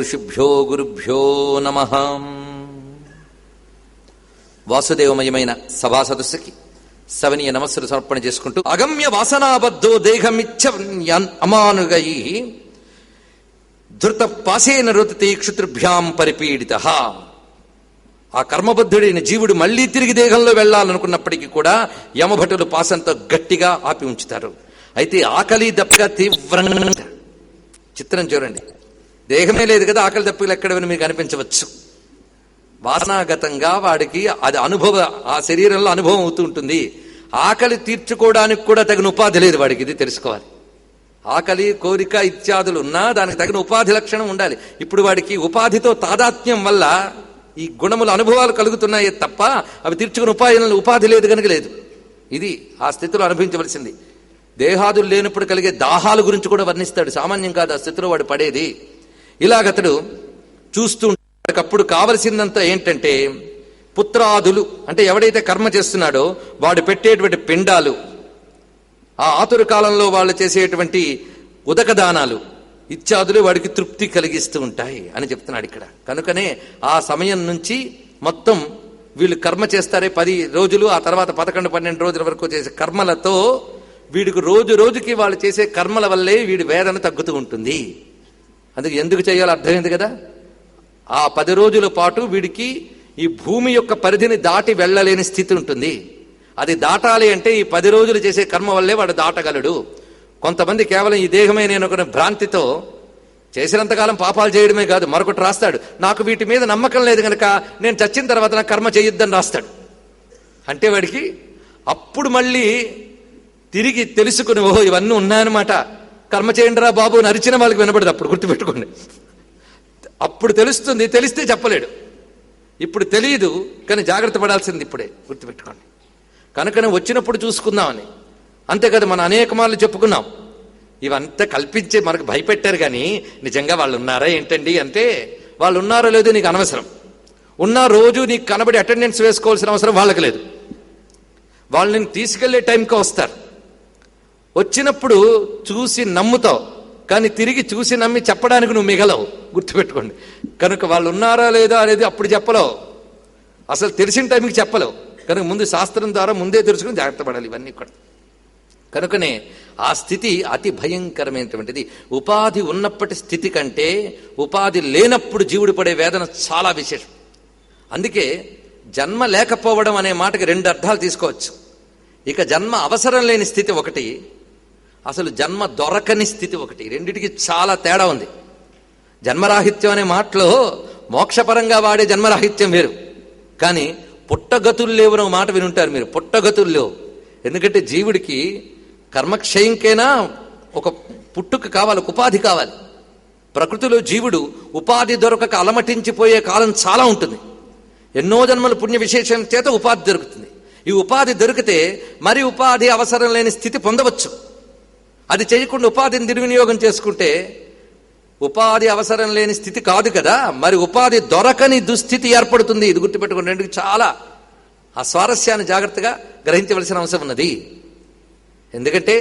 ఋషిభ్యో గురుభ్యో నమః. వాసుదేవమయమైన సభా సదస్సుకి సవనీయ నమస్సులు సమర్పణ చేసుకుంటూ, అగమ్య వాసనాబద్ధో దేహమిచ్చ అమానుగై ధృత పాసేన రుతతి క్షుతృభ్యాం పరిపీడిత. ఆ కర్మబద్ధుడైన జీవుడు మళ్లీ తిరిగి దేహంలో వెళ్లాలనుకున్నప్పటికీ కూడా యమభటులు పాసంతో గట్టిగా ఆపి ఉంచుతారు. అయితే ఆకలి దప్పిక తీవ్రంగా, చిత్రం చూడండి, దేహమే లేదు కదా, ఆకలి దప్పికలు ఎక్కడవని మీకు అనిపించవచ్చు. వాసనాగతంగా వాడికి అది ఆ శరీరంలో అనుభవం అవుతూ ఉంటుంది. ఆకలి తీర్చుకోవడానికి కూడా తగిన ఉపాధి లేదు వాడికి, ఇది తెలుసుకోవాలి. ఆకలి, కోరిక ఇత్యాదులు ఉన్నా దానికి తగిన ఉపాధి లక్షణం ఉండాలి. ఇప్పుడు వాడికి ఉపాధితో తాదాత్మ్యం వల్ల ఈ గుణముల అనుభవాలు కలుగుతున్నాయే తప్ప అవి తీర్చుకుని ఉపాధి లేదు కనుక లేదు. ఇది ఆ స్థితిలో అనుభవించవలసింది. దేహాదులు లేనప్పుడు కలిగే దాహాల గురించి కూడా వర్ణిస్తాడు. సామాన్యం కాదు ఆ స్థితిలో వాడు పడేది. ఇలాగతడు చూస్తూ అప్పుడు కావలసిందంతా ఏంటంటే పుత్రాదులు, అంటే ఎవడైతే కర్మ చేస్తున్నాడో వాడు పెట్టేటువంటి పిండాలు, ఆ ఆతుర కాలంలో వాళ్ళు చేసేటువంటి ఉదకదానాలు ఇత్యాదులు వాడికి తృప్తి కలిగిస్తూ ఉంటాయి అని చెప్తున్నాడు ఇక్కడ. కనుకనే ఆ సమయం నుంచి మొత్తం వీళ్ళు కర్మ చేస్తారే 10 రోజులు, ఆ తర్వాత 11-12 రోజుల వరకు చేసే కర్మలతో వీడికి రోజు రోజుకి వాళ్ళు చేసే కర్మల వల్లే వీడి వేదన తగ్గుతూ ఉంటుంది. అందుకు ఎందుకు చేయాలో అర్థమైంది కదా. ఆ 10 రోజుల పాటు వీడికి ఈ భూమి యొక్క పరిధిని దాటి వెళ్ళలేని స్థితి ఉంటుంది. అది దాటాలి అంటే ఈ 10 రోజులు చేసే కర్మ వల్లే వాడు దాటగలడు. కొంతమంది కేవలం ఈ దేహమే నేను ఒక భ్రాంతితో చేసినంతకాలం పాపాలు చేయడమే కాదు, మరొకటి రాస్తాడు, నాకు వీటి మీద నమ్మకం లేదు కనుక నేను చచ్చిన తర్వాత నాకు కర్మ చేయొద్దని రాస్తాడు. అంటే వాడికి అప్పుడు మళ్ళీ తిరిగి తెలుసుకుని, ఓహో ఇవన్నీ ఉన్నాయన్నమాట, కర్మ చేయండి రా బాబు అని అరిచిన వాళ్ళకి వినపడదు. అప్పుడు గుర్తుపెట్టుకోండి, అప్పుడు తెలుస్తుంది. తెలిస్తే చెప్పలేడు. ఇప్పుడు తెలియదు కానీ జాగ్రత్త పడాల్సింది ఇప్పుడే, గుర్తుపెట్టుకోండి. కనుకనే వచ్చినప్పుడు చూసుకుందామని, అంతే కదా. మనం అనేక మార్లు చెప్పుకున్నాం. ఇవంతా కల్పించే మనకు భయపెట్టారు కానీ నిజంగా వాళ్ళు ఉన్నారా ఏంటండి అంటే, వాళ్ళు ఉన్నారో లేదో నీకు అనవసరం. ఉన్నా రోజు నీకు కనబడి అటెండెన్స్ వేసుకోవాల్సిన అవసరం వాళ్ళకి లేదు. వాళ్ళు నేను తీసుకెళ్లే టైంకి వస్తారు. వచ్చినప్పుడు చూసి నమ్ముతావు కానీ తిరిగి చూసి నమ్మి చెప్పడానికి నువ్వు మిగలవు, గుర్తుపెట్టుకోండి. కనుక వాళ్ళు ఉన్నారా లేదా అనేది అప్పుడు చెప్పలేవు, అసలు తెలిసిన టైంకి చెప్పలేవు. కనుక ముందు శాస్త్రం ద్వారా ముందే తెలుసుకుని జాగ్రత్త పడాలి ఇవన్నీ కూడా. కనుకనే ఆ స్థితి అతి భయంకరమైనటువంటిది. ఉపాధి ఉన్నప్పటి స్థితి కంటే ఉపాధి లేనప్పుడు జీవుడు పడే వేదన చాలా విశేషం. అందుకే జన్మ లేకపోవడం అనే మాటకి 2 అర్థాలు తీసుకోవచ్చు. ఇక జన్మ అవసరం లేని స్థితి ఒకటి, అసలు జన్మ దొరకని స్థితి ఒకటి. రెండిటికి చాలా తేడా ఉంది. జన్మరాహిత్యం అనే మాటలో మోక్షపరంగా వాడే జన్మరాహిత్యం వేరు, కానీ పుట్టగతులు లేవు మాట వినుంటారు మీరు. పుట్టగతులు లేవు. ఎందుకంటే జీవుడికి కర్మక్షయంకైనా ఒక పుట్టుక కావాలి, ఒక ఉపాధి కావాలి. ప్రకృతిలో జీవుడు ఉపాధి దొరకక అలమటించిపోయే కాలం చాలా ఉంటుంది. ఎన్నో జన్మల పుణ్య విశేషం చేత ఉపాధి దొరుకుతుంది. ఈ ఉపాధి దొరికితే మరి ఉపాధి అవసరం లేని స్థితి పొందవచ్చు. అది చేయకుండా ఉపాధిని దుర్వినియోగం చేసుకుంటే ఉపాధి అవసరం లేని స్థితి కాదు కదా, మరి ఉపాధి దొరకని దుస్థితి ఏర్పడుతుంది. ఇది గుర్తుపెట్టుకుని రెండుకి చాలా ఆ స్వారస్యాన్ని జాగ్రత్తగా గ్రహించవలసిన అవసరం ఉన్నది. ఎందుకంటే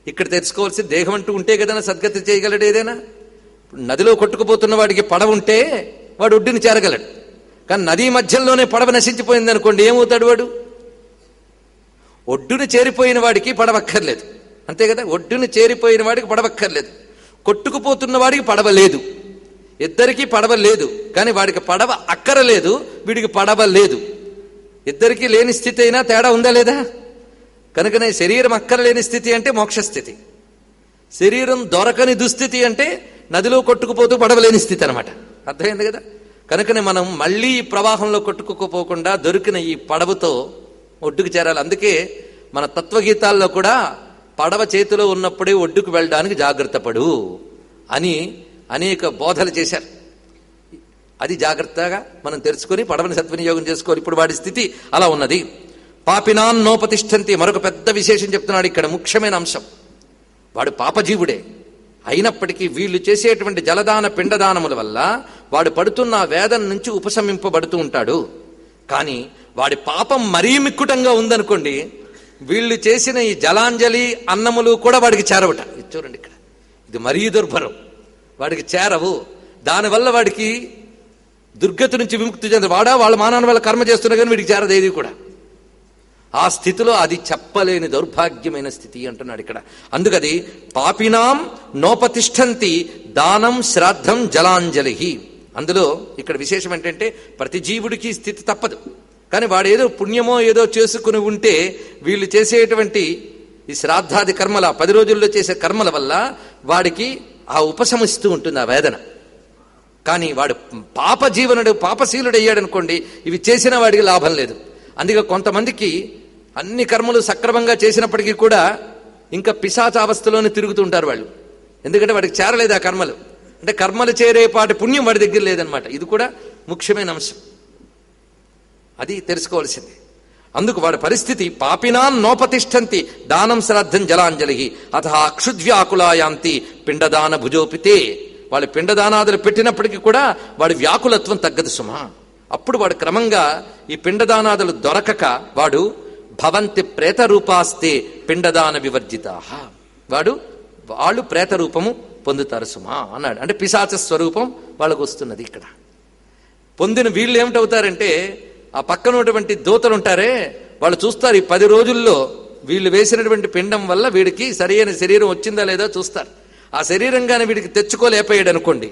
ఇక్కడ తెలుసుకోవాల్సి దేహం అంటూ ఉంటే కదా సద్గతి చేయగలడు. ఏదైనా నదిలో కొట్టుకుపోతున్న వాడికి పడవ ఉంటే వాడు ఒడ్డుని చేరగలడు. కానీ నదీ మధ్యంలోనే పడవ నశించిపోయింది అనుకోండి, ఏమవుతాడు వాడు? ఒడ్డుని చేరిపోయిన వాడికి పడవక్కర్లేదు, అంతే కదా. ఒడ్డుని చేరిపోయిన వాడికి పడవక్కర్లేదు, కొట్టుకుపోతున్న వాడికి పడవ లేదు. ఇద్దరికీ పడవ లేదు, కానీ వాడికి పడవ అక్కరలేదు, వీడికి పడవ లేదు. ఇద్దరికీ లేని స్థితి అయినా తేడా ఉందా లేదా? కనుకనే శరీరం అక్కరలేని స్థితి అంటే మోక్షస్థితి, శరీరం దొరకని దుస్థితి అంటే నదిలో కొట్టుకుపోతూ పడవలేని స్థితి అనమాట. అర్థమైంది కదా. కనుకనే మనం మళ్ళీ ఈ ప్రవాహంలో కొట్టుకుపోకుండా దొరికిన ఈ పడవతో ఒడ్డుకు చేరాలి. అందుకే మన తత్వగీతాల్లో కూడా పడవ చేతిలో ఉన్నప్పుడే ఒడ్డుకు వెళ్ళడానికి జాగ్రత్త పడు అని అనేక బోధలు చేశారు. అది జాగ్రత్తగా మనం తెలుసుకొని పడవని సద్వినియోగం చేసుకోవాలి. ఇప్పుడు వాడి స్థితి అలా ఉన్నది. పాపినాన్ నోపతిష్ఠంతి, మరొక పెద్ద విశేషం చెప్తున్నాడు ఇక్కడ, ముఖ్యమైన అంశం. వాడు పాపజీవుడే అయినప్పటికీ వీళ్ళు చేసేటువంటి జలదాన పిండదానముల వల్ల వాడు పడుతున్న వేదన నుంచి ఉపశమింపబడుతూ ఉంటాడు. కానీ వాడి పాపం మరీ మిక్కుటంగా ఉందనుకోండి, వీళ్ళు చేసిన ఈ జలాంజలి అన్నములు కూడా వాడికి చేరవట. ఇది చూడండి ఇక్కడ, ఇది మరీ దుర్భరం. వాడికి చేరవు. దానివల్ల వాడికి దుర్గతి నుంచి విముక్తి చెంది వాళ్ళ మానాన్ని వల్ల కర్మ చేస్తున్నా కానీ వీడికి చేరదేది కూడా. ఆ స్థితిలో అది చెప్పలేని దౌర్భాగ్యమైన స్థితి అంటున్నాడు ఇక్కడ. అందుకది పాపినాం నోపతిష్టంతి దానం శ్రాద్ధం జలాంజలి. అందులో ఇక్కడ విశేషం ఏంటంటే ప్రతి జీవుడికి స్థితి తప్పదు, కానీ వాడు ఏదో పుణ్యమో ఏదో చేసుకుని ఉంటే వీళ్ళు చేసేటువంటి ఈ శ్రాద్ధాది కర్మల 10 రోజుల్లో చేసే కర్మల వల్ల వాడికి ఆ ఉపశమిస్తూ ఉంటుంది ఆ వేదన. కానీ వాడు పాపశీలుడు అయ్యాడనుకోండి, ఇవి చేసిన వాడికి లాభం లేదు. అందుకే కొంతమందికి అన్ని కర్మలు సక్రమంగా చేసినప్పటికీ కూడా ఇంకా పిశాచావస్థలోనే తిరుగుతుంటారు వాళ్ళు. ఎందుకంటే వాడికి చేరలేదు ఆ కర్మలు. అంటే కర్మలు చేరేపాటి పుణ్యం వాడి దగ్గర లేదనమాట. ఇది కూడా ముఖ్యమైన అంశం, అది తెలుసుకోవాల్సింది. అందుకు వాడి పరిస్థితి పాపినాన్ నోపతిష్టంతి దానం శ్రాద్ధం జలాంజలి అథ అక్షుద్వ్యాకులాయాంతి పిండదాన భుజోపితే. వాళ్ళు పిండదానాదులు పెట్టినప్పటికీ కూడా వాడి వ్యాకులత్వం తగ్గదు సుమా. అప్పుడు వాడు క్రమంగా ఈ పిండదానాదులు దొరకక వాడు భవంతి ప్రేత రూపాస్తే పిండదాన వివర్జితా, వాళ్ళు ప్రేత రూపము పొందుతారు సుమా అన్నాడు. అంటే పిశాచ స్వరూపం వాళ్ళకు వస్తున్నది ఇక్కడ. పొందిన వీళ్ళు ఏమిటవుతారంటే ఆ పక్కనటువంటి దూతలు ఉంటారే వాళ్ళు చూస్తారు, ఈ 10 రోజుల్లో వీళ్ళు వేసినటువంటి పిండం వల్ల వీడికి సరైన శరీరం వచ్చిందా లేదా చూస్తారు. ఆ శరీరంగానే వీడికి తెచ్చుకోలేకపోయాడు అనుకోండి,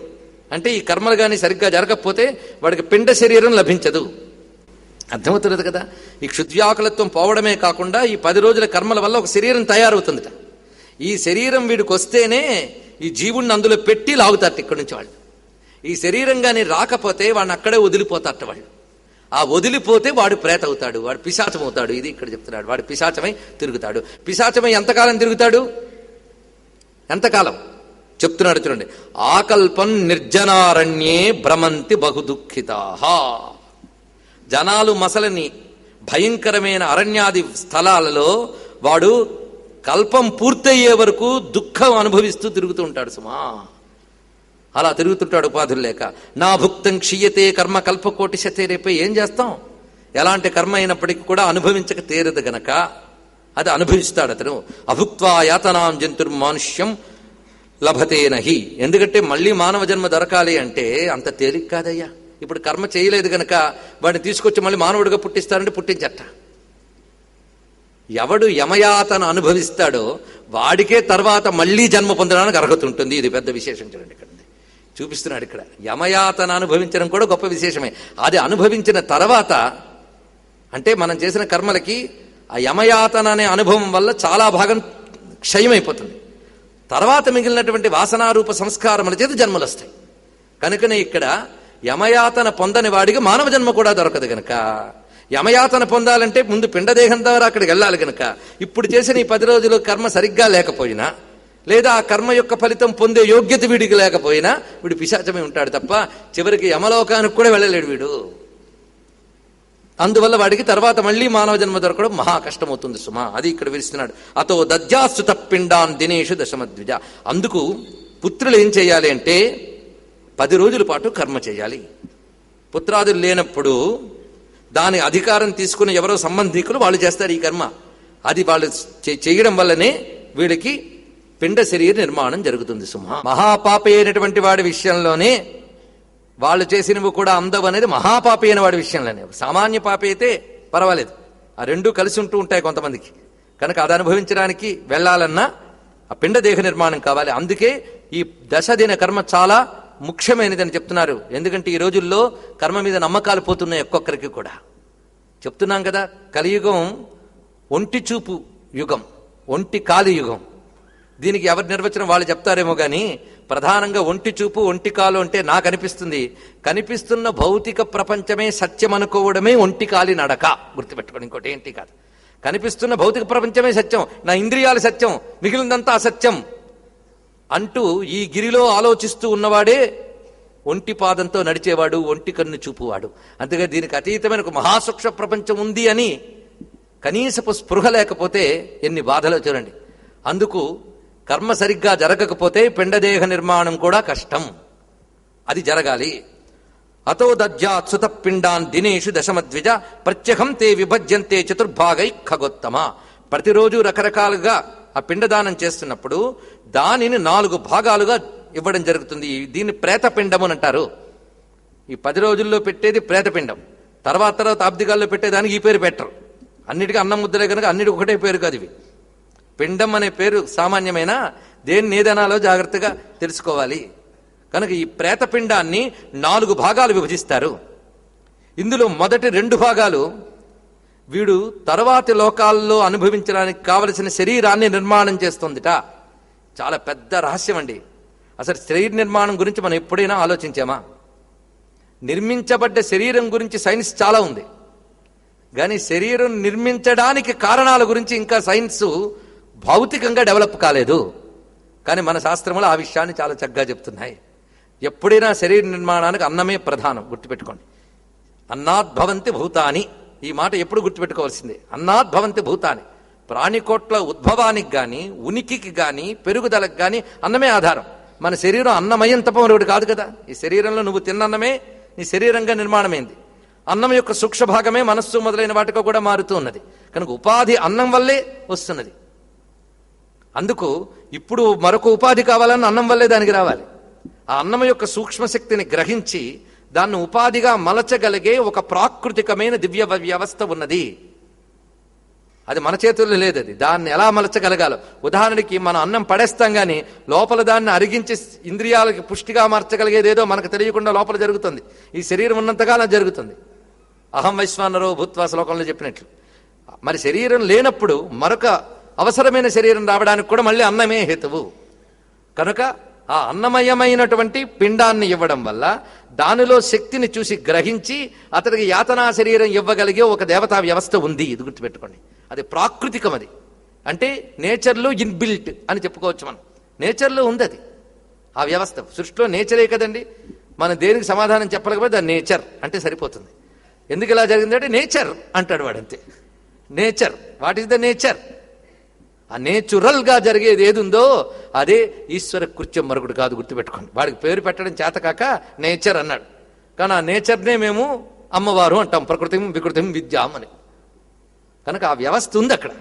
అంటే ఈ కర్మలు కానీ సరిగ్గా జరగకపోతే వాడికి పిండ శరీరం లభించదు. అర్థమవుతున్నది కదా. ఈ క్షుద్వ్యాకులత్వం పోవడమే కాకుండా ఈ 10 రోజుల కర్మల వల్ల ఒక శరీరం తయారవుతుందిట. ఈ శరీరం వీడికి వస్తేనే ఈ జీవుణ్ణి అందులో పెట్టి లాగుతారట ఇక్కడి నుంచి వాళ్ళు. ఈ శరీరం కానీ రాకపోతే వాడిని అక్కడే వదిలిపోతారట వాళ్ళు. ఆ వదిలిపోతే వాడు ప్రేత అవుతాడు, వాడు పిశాచం అవుతాడు. ఇది ఇక్కడ చెప్తున్నాడు. వాడు పిశాచమై తిరుగుతాడు. పిశాచమై ఎంతకాలం తిరుగుతాడు? ఎంతకాలం చెప్తున్నాడు చూడండి. ఆకల్పం నిర్జనారణ్యే భ్రమంతి బహుదుఃఖితాః. జనాలు మసలని భయంకరమైన అరణ్యాది స్థలాలలో వాడు కల్పం పూర్తయ్యే వరకు దుఃఖం అనుభవిస్తూ తిరుగుతూ ఉంటాడు సుమా. అలా తిరుగుతుంటాడు ఉపాధులు లేక. నా భుక్తం క్షీయతే కర్మ కల్పకోటి శతేరేపై. ఏం చేస్తాం? ఎలాంటి కర్మ అయినప్పటికీ కూడా అనుభవించక తీరదు గనక అది అనుభవిస్తాడు అతను. అభుక్త్వా యాతనాం జంతుర్మానుష్యం లభతే నహి. ఎందుకంటే మళ్ళీ మానవ జన్మ దొరకాలి అంటే అంత తేలిక కాదయ్యా. ఇప్పుడు కర్మ చేయలేదు గనక వాడిని తీసుకొచ్చి మళ్ళీ మానవుడిగా పుట్టిస్తారంటే పుట్టించట. ఎవడు యమయాతన అనుభవిస్తాడో వాడికే తర్వాత మళ్లీ జన్మ పొందడానికి అర్హత ఉంటుంది. ఇది పెద్ద విశేషం చూడండి ఇక్కడ చూపిస్తున్నాడు. ఇక్కడ యమయాతన అనుభవించడం కూడా గొప్ప విశేషమే. అది అనుభవించిన తర్వాత అంటే మనం చేసిన కర్మలకి ఆ యమయాతన అనే అనుభవం వల్ల చాలా భాగం క్షయమైపోతుంది. తర్వాత మిగిలినటువంటి వాసనారూప సంస్కారముల చేత జన్మలు వస్తాయి. కనుకనే ఇక్కడ యమయాతన పొందని వాడికి మానవ జన్మ కూడా దొరకదు గనక, యమయాతన పొందాలంటే ముందు పిండదేహం ద్వారా అక్కడికి వెళ్ళాలి గనక ఇప్పుడు చేసిన ఈ 10 రోజులు కర్మ సరిగ్గా లేకపోయినా లేదా ఆ కర్మ యొక్క ఫలితం పొందే యోగ్యత వీడికి లేకపోయినా వీడు పిశాచమే ఉంటాడు తప్ప చివరికి యమలోకానికి కూడా వెళ్ళలేడు వీడు. అందువల్ల వాడికి తర్వాత మళ్లీ మానవ జన్మ దొరకడం మహా కష్టమవుతుంది సుమా. అది ఇక్కడ విరుస్తున్నాడు. అతో దద్యాస్తు తప్పిండాన్ దినేషు దశమద్విజ. అందుకు పుత్రులు ఏం చేయాలి అంటే 10 రోజుల పాటు కర్మ చేయాలి. పుత్రాదులు లేనప్పుడు దాని అధికారం తీసుకుని ఎవరో సంబంధికులు వాళ్ళు చేస్తారు ఈ కర్మ. అది వాళ్ళు చేయడం వల్లనే వీడికి పిండ శరీర నిర్మాణం జరుగుతుంది సుమా. మహాపాపి అయినటువంటి వాడి విషయంలోనే వాళ్ళు చేసినవి కూడా అందవు అనేది మహాపాపి అయిన వాడి విషయంలోనే. సామాన్య పాపి అయితే పర్వాలేదు, ఆ రెండూ కలిసి ఉంటూ ఉంటాయి కొంతమందికి. కనుక అది అనుభవించడానికి వెళ్ళాలన్నా ఆ పిండ దేహ నిర్మాణం కావాలి. అందుకే ఈ 10 దిన కర్మ చాలా ముఖ్యమైనదని చెప్తున్నారు. ఎందుకంటే ఈ రోజుల్లో కర్మ మీద నమ్మకాలు పోతున్నాయి ఒక్కొక్కరికి కూడా. చెప్తున్నాం కదా, కలియుగం ఒంటి చూపు యుగం, ఒంటి కాలి యుగం. దీనికి ఎవరి నిర్వచనం వాళ్ళు చెప్తారేమో కానీ ప్రధానంగా ఒంటి చూపు ఒంటి కాలు అంటే నాకు అనిపిస్తుంది కనిపిస్తున్న భౌతిక ప్రపంచమే సత్యం అనుకోవడమే ఒంటి కాలి నడక. గుర్తుపెట్టుకోండి, ఇంకోటి ఏంటి కాదు. కనిపిస్తున్న భౌతిక ప్రపంచమే సత్యం, నా ఇంద్రియాలు సత్యం, మిగిలినంతా అసత్యం అంటూ ఈ గిరిలో ఆలోచిస్తూ ఉన్నవాడే ఒంటి పాదంతో నడిచేవాడు, ఒంటి కన్ను చూపువాడు. అంతేగా దీనికి అతీతమైన ఒక మహాసూక్ష్మ ప్రపంచం ఉంది అని కనీసపు స్పృహ లేకపోతే ఎన్ని బాధలో చూడండి. అందుకు కర్మ సరిగ్గా జరగకపోతే పిండదేహ నిర్మాణం కూడా కష్టం, అది జరగాలి. అతో దద్యాత్సుత పిండాన్ దినేషు దశమద్విజ ప్రత్యహం తే విభజ్యంతే చతుర్భాగై ఖగోత్తమ. ప్రతిరోజు రకరకాలుగా ఆ పిండదానం చేస్తున్నప్పుడు దానిని 4 భాగాలుగా ఇవ్వడం జరుగుతుంది. దీన్ని ప్రేతపిండం అని అంటారు. ఈ 10 రోజుల్లో పెట్టేది ప్రేతపిండం. తర్వాత ఆబ్దికాల్లో పెట్టేదానికి ఈ పేరు పెట్టరు. అన్నిటికీ అన్నం ముద్దలే కనుక అన్నిటికీ ఒకటే పేరు కాదు. ఇవి పిండం అనే పేరు సామాన్యమైన, దేన్ని ఏదనాలో జాగ్రత్తగా తెలుసుకోవాలి. కనుక ఈ ప్రేతపిండాన్ని 4 భాగాలు విభజిస్తారు. ఇందులో మొదటి 2 భాగాలు వీడు తరువాతి లోకాల్లో అనుభవించడానికి కావలసిన శరీరాన్ని నిర్మాణం చేస్తుందిట. చాలా పెద్ద రహస్యం అండి. అసలు శరీర నిర్మాణం గురించి మనం ఎప్పుడైనా ఆలోచించామా? నిర్మించబడ్డ శరీరం గురించి సైన్స్ చాలా ఉంది, కానీ శరీరం నిర్మించడానికి కారణాల గురించి ఇంకా సైన్స్ భౌతికంగా డెవలప్ కాలేదు. కానీ మన శాస్త్రములు ఆ విషయాన్ని చాలా చక్కగా చెప్తున్నాయి. ఎప్పుడైనా శరీర నిర్మాణానికి అన్నమే ప్రధానం, గుర్తుపెట్టుకోండి. అన్నాద్భవంతి భూతాని, ఈ మాట ఎప్పుడు గుర్తుపెట్టుకోవాల్సిందే. అన్నాద్భవంతి భూతాని, ప్రాణికోట్ల ఉద్భవానికి కానీ ఉనికికి కానీ పెరుగుదలకు కానీ అన్నమే ఆధారం. మన శరీరం అన్నమయం తప్ప మరొకటి కాదు కదా. ఈ శరీరంలో నువ్వు తిన్నన్నమే నీ శరీరంగా నిర్మాణమైంది. అన్నం యొక్క సూక్ష్మ భాగమే మనస్సు మొదలైన వాటికి కూడా మారుతూ ఉన్నది. కనుక ఉపాధి అన్నం వల్లే వస్తున్నది. అందుకు ఇప్పుడు మరొక ఉపాధి కావాలన్న అన్నం వల్లే దానికి రావాలి. ఆ అన్నం యొక్క సూక్ష్మ శక్తిని గ్రహించి దాన్ని ఉపాధిగా మలచగలిగే ఒక ప్రాకృతికమైన దివ్య వ్యవస్థ ఉన్నది. అది మన చేతుల్లో లేదు. అది దాన్ని ఎలా మలచగలగాలో, ఉదాహరణకి మనం అన్నం పడేస్తాం, కానీ లోపల దాన్ని అరిగించి ఇంద్రియాలకి పుష్టిగా మార్చగలిగేదేదో మనకు తెలియకుండా లోపల జరుగుతుంది. ఈ శరీరం ఉన్నంతకాలం జరుగుతుంది. అహం వైశ్వానరో భూత్వా శ్లోకంలో చెప్పినట్లు. మరి శరీరం లేనప్పుడు మరొక అవసరమైన శరీరం రావడానికి కూడా మళ్ళీ అన్నమే హేతువు. కనుక ఆ అన్నమయమైనటువంటి పిండాన్ని ఇవ్వడం వల్ల దానిలో శక్తిని చూసి గ్రహించి అతడికి యాతనా శరీరం ఇవ్వగలిగే ఒక దేవతా వ్యవస్థ ఉంది. ఇది గుర్తుపెట్టుకోండి. అది ప్రాకృతికం. అది అంటే నేచర్లో ఇన్బిల్ట్ అని చెప్పుకోవచ్చు. మనం నేచర్లో ఉంది అది, ఆ వ్యవస్థ. సృష్టిలో నేచరే కదండి. మనం దేనికి సమాధానం చెప్పలేకపోతే అది నేచర్ అంటే సరిపోతుంది. ఎందుకు ఇలా జరిగిందంటే నేచర్ అంటాడు వాడంతే. Nature, what is the nature? ఆ నేచురల్గా జరిగేది ఏది ఉందో అదే ఈశ్వర కృత్యం, మరొకటి కాదు. గుర్తుపెట్టుకోండి. వాడికి పేరు పెట్టడం చేతకాక నేచర్ అన్నాడు. కానీ ఆ నేచర్నే మేము అమ్మవారు అంటాం, ప్రకృతిం వికృతిం విద్యాం అని. కనుక ఆ వ్యవస్థ ఉంది అక్కడ.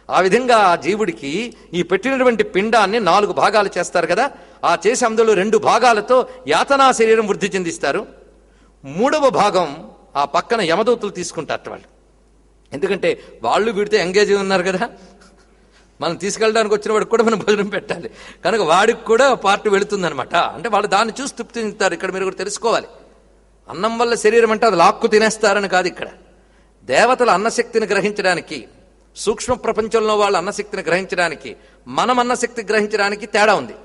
ఆ విధంగా ఆ జీవుడికి ఈ పెట్టినటువంటి పిండాన్ని 4 భాగాలు చేస్తారు కదా. ఆ చేసి అందులో 2 భాగాలతో యాతనా శరీరం వృద్ధి చెందిస్తారు. 3వ భాగం ఆ పక్కన యమదూతలు తీసుకుంటారు వాళ్ళు. ఎందుకంటే వాళ్ళు వీడితో ఎంగేజ్ ఉన్నారు కదా. మనం తీసుకెళ్ళడానికి వచ్చిన వాడికి కూడా మనం భోజనం పెట్టాలి. కనుక వాడికి కూడా పార్ట్ వెళుతుందనమాట. అంటే వాళ్ళు దాన్ని చూసి తృప్తి చెందుతారు. ఇక్కడ మీరు కూడా తెలుసుకోవాలి, అన్నం వల్ల శరీరం అంటే అది లాక్కు తినేస్తారని కాదు. ఇక్కడ దేవతల అన్నశక్తిని గ్రహించడానికి, సూక్ష్మ ప్రపంచంలో వాళ్ళ అన్నశక్తిని గ్రహించడానికి, మనం అన్నశక్తి గ్రహించడానికి తేడా ఉంది.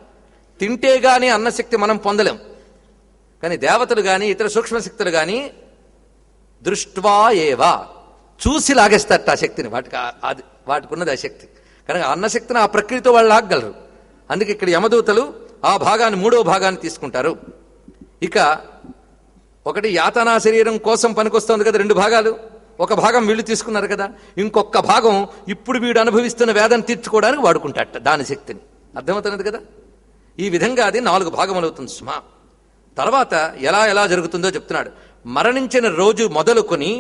తింటే గాని అన్నశక్తి మనం పొందలేం. కానీ దేవతలు కానీ ఇతర సూక్ష్మశక్తులు కానీ దృష్ట్వా ఏవా, చూసి లాగేస్తారట ఆ శక్తిని. వాటికి ఉన్నది ఆ శక్తి. కనుక అన్నశక్తిని ఆ ప్రక్రియతో వాళ్ళు లాగగలరు. అందుకే ఇక్కడ యమదూతలు ఆ భాగాన్ని, 3వ భాగాన్ని తీసుకుంటారు. ఇక ఒకటి యాతనా శరీరం కోసం పనికొస్తుంది కదా 2 భాగాలు. ఒక భాగం వీళ్ళు తీసుకున్నారు కదా, ఇంకొక భాగం ఇప్పుడు వీడు అనుభవిస్తున్న వేదన తీర్చుకోవడానికి వాడుకుంటాట దాని శక్తిని. అర్థమవుతున్నది కదా. ఈ విధంగా అది 4 భాగములవుతుంది సుమా. తర్వాత ఎలా ఎలా జరుగుతుందో చెప్తున్నాడు. మరణించిన రోజు మొదలుకొని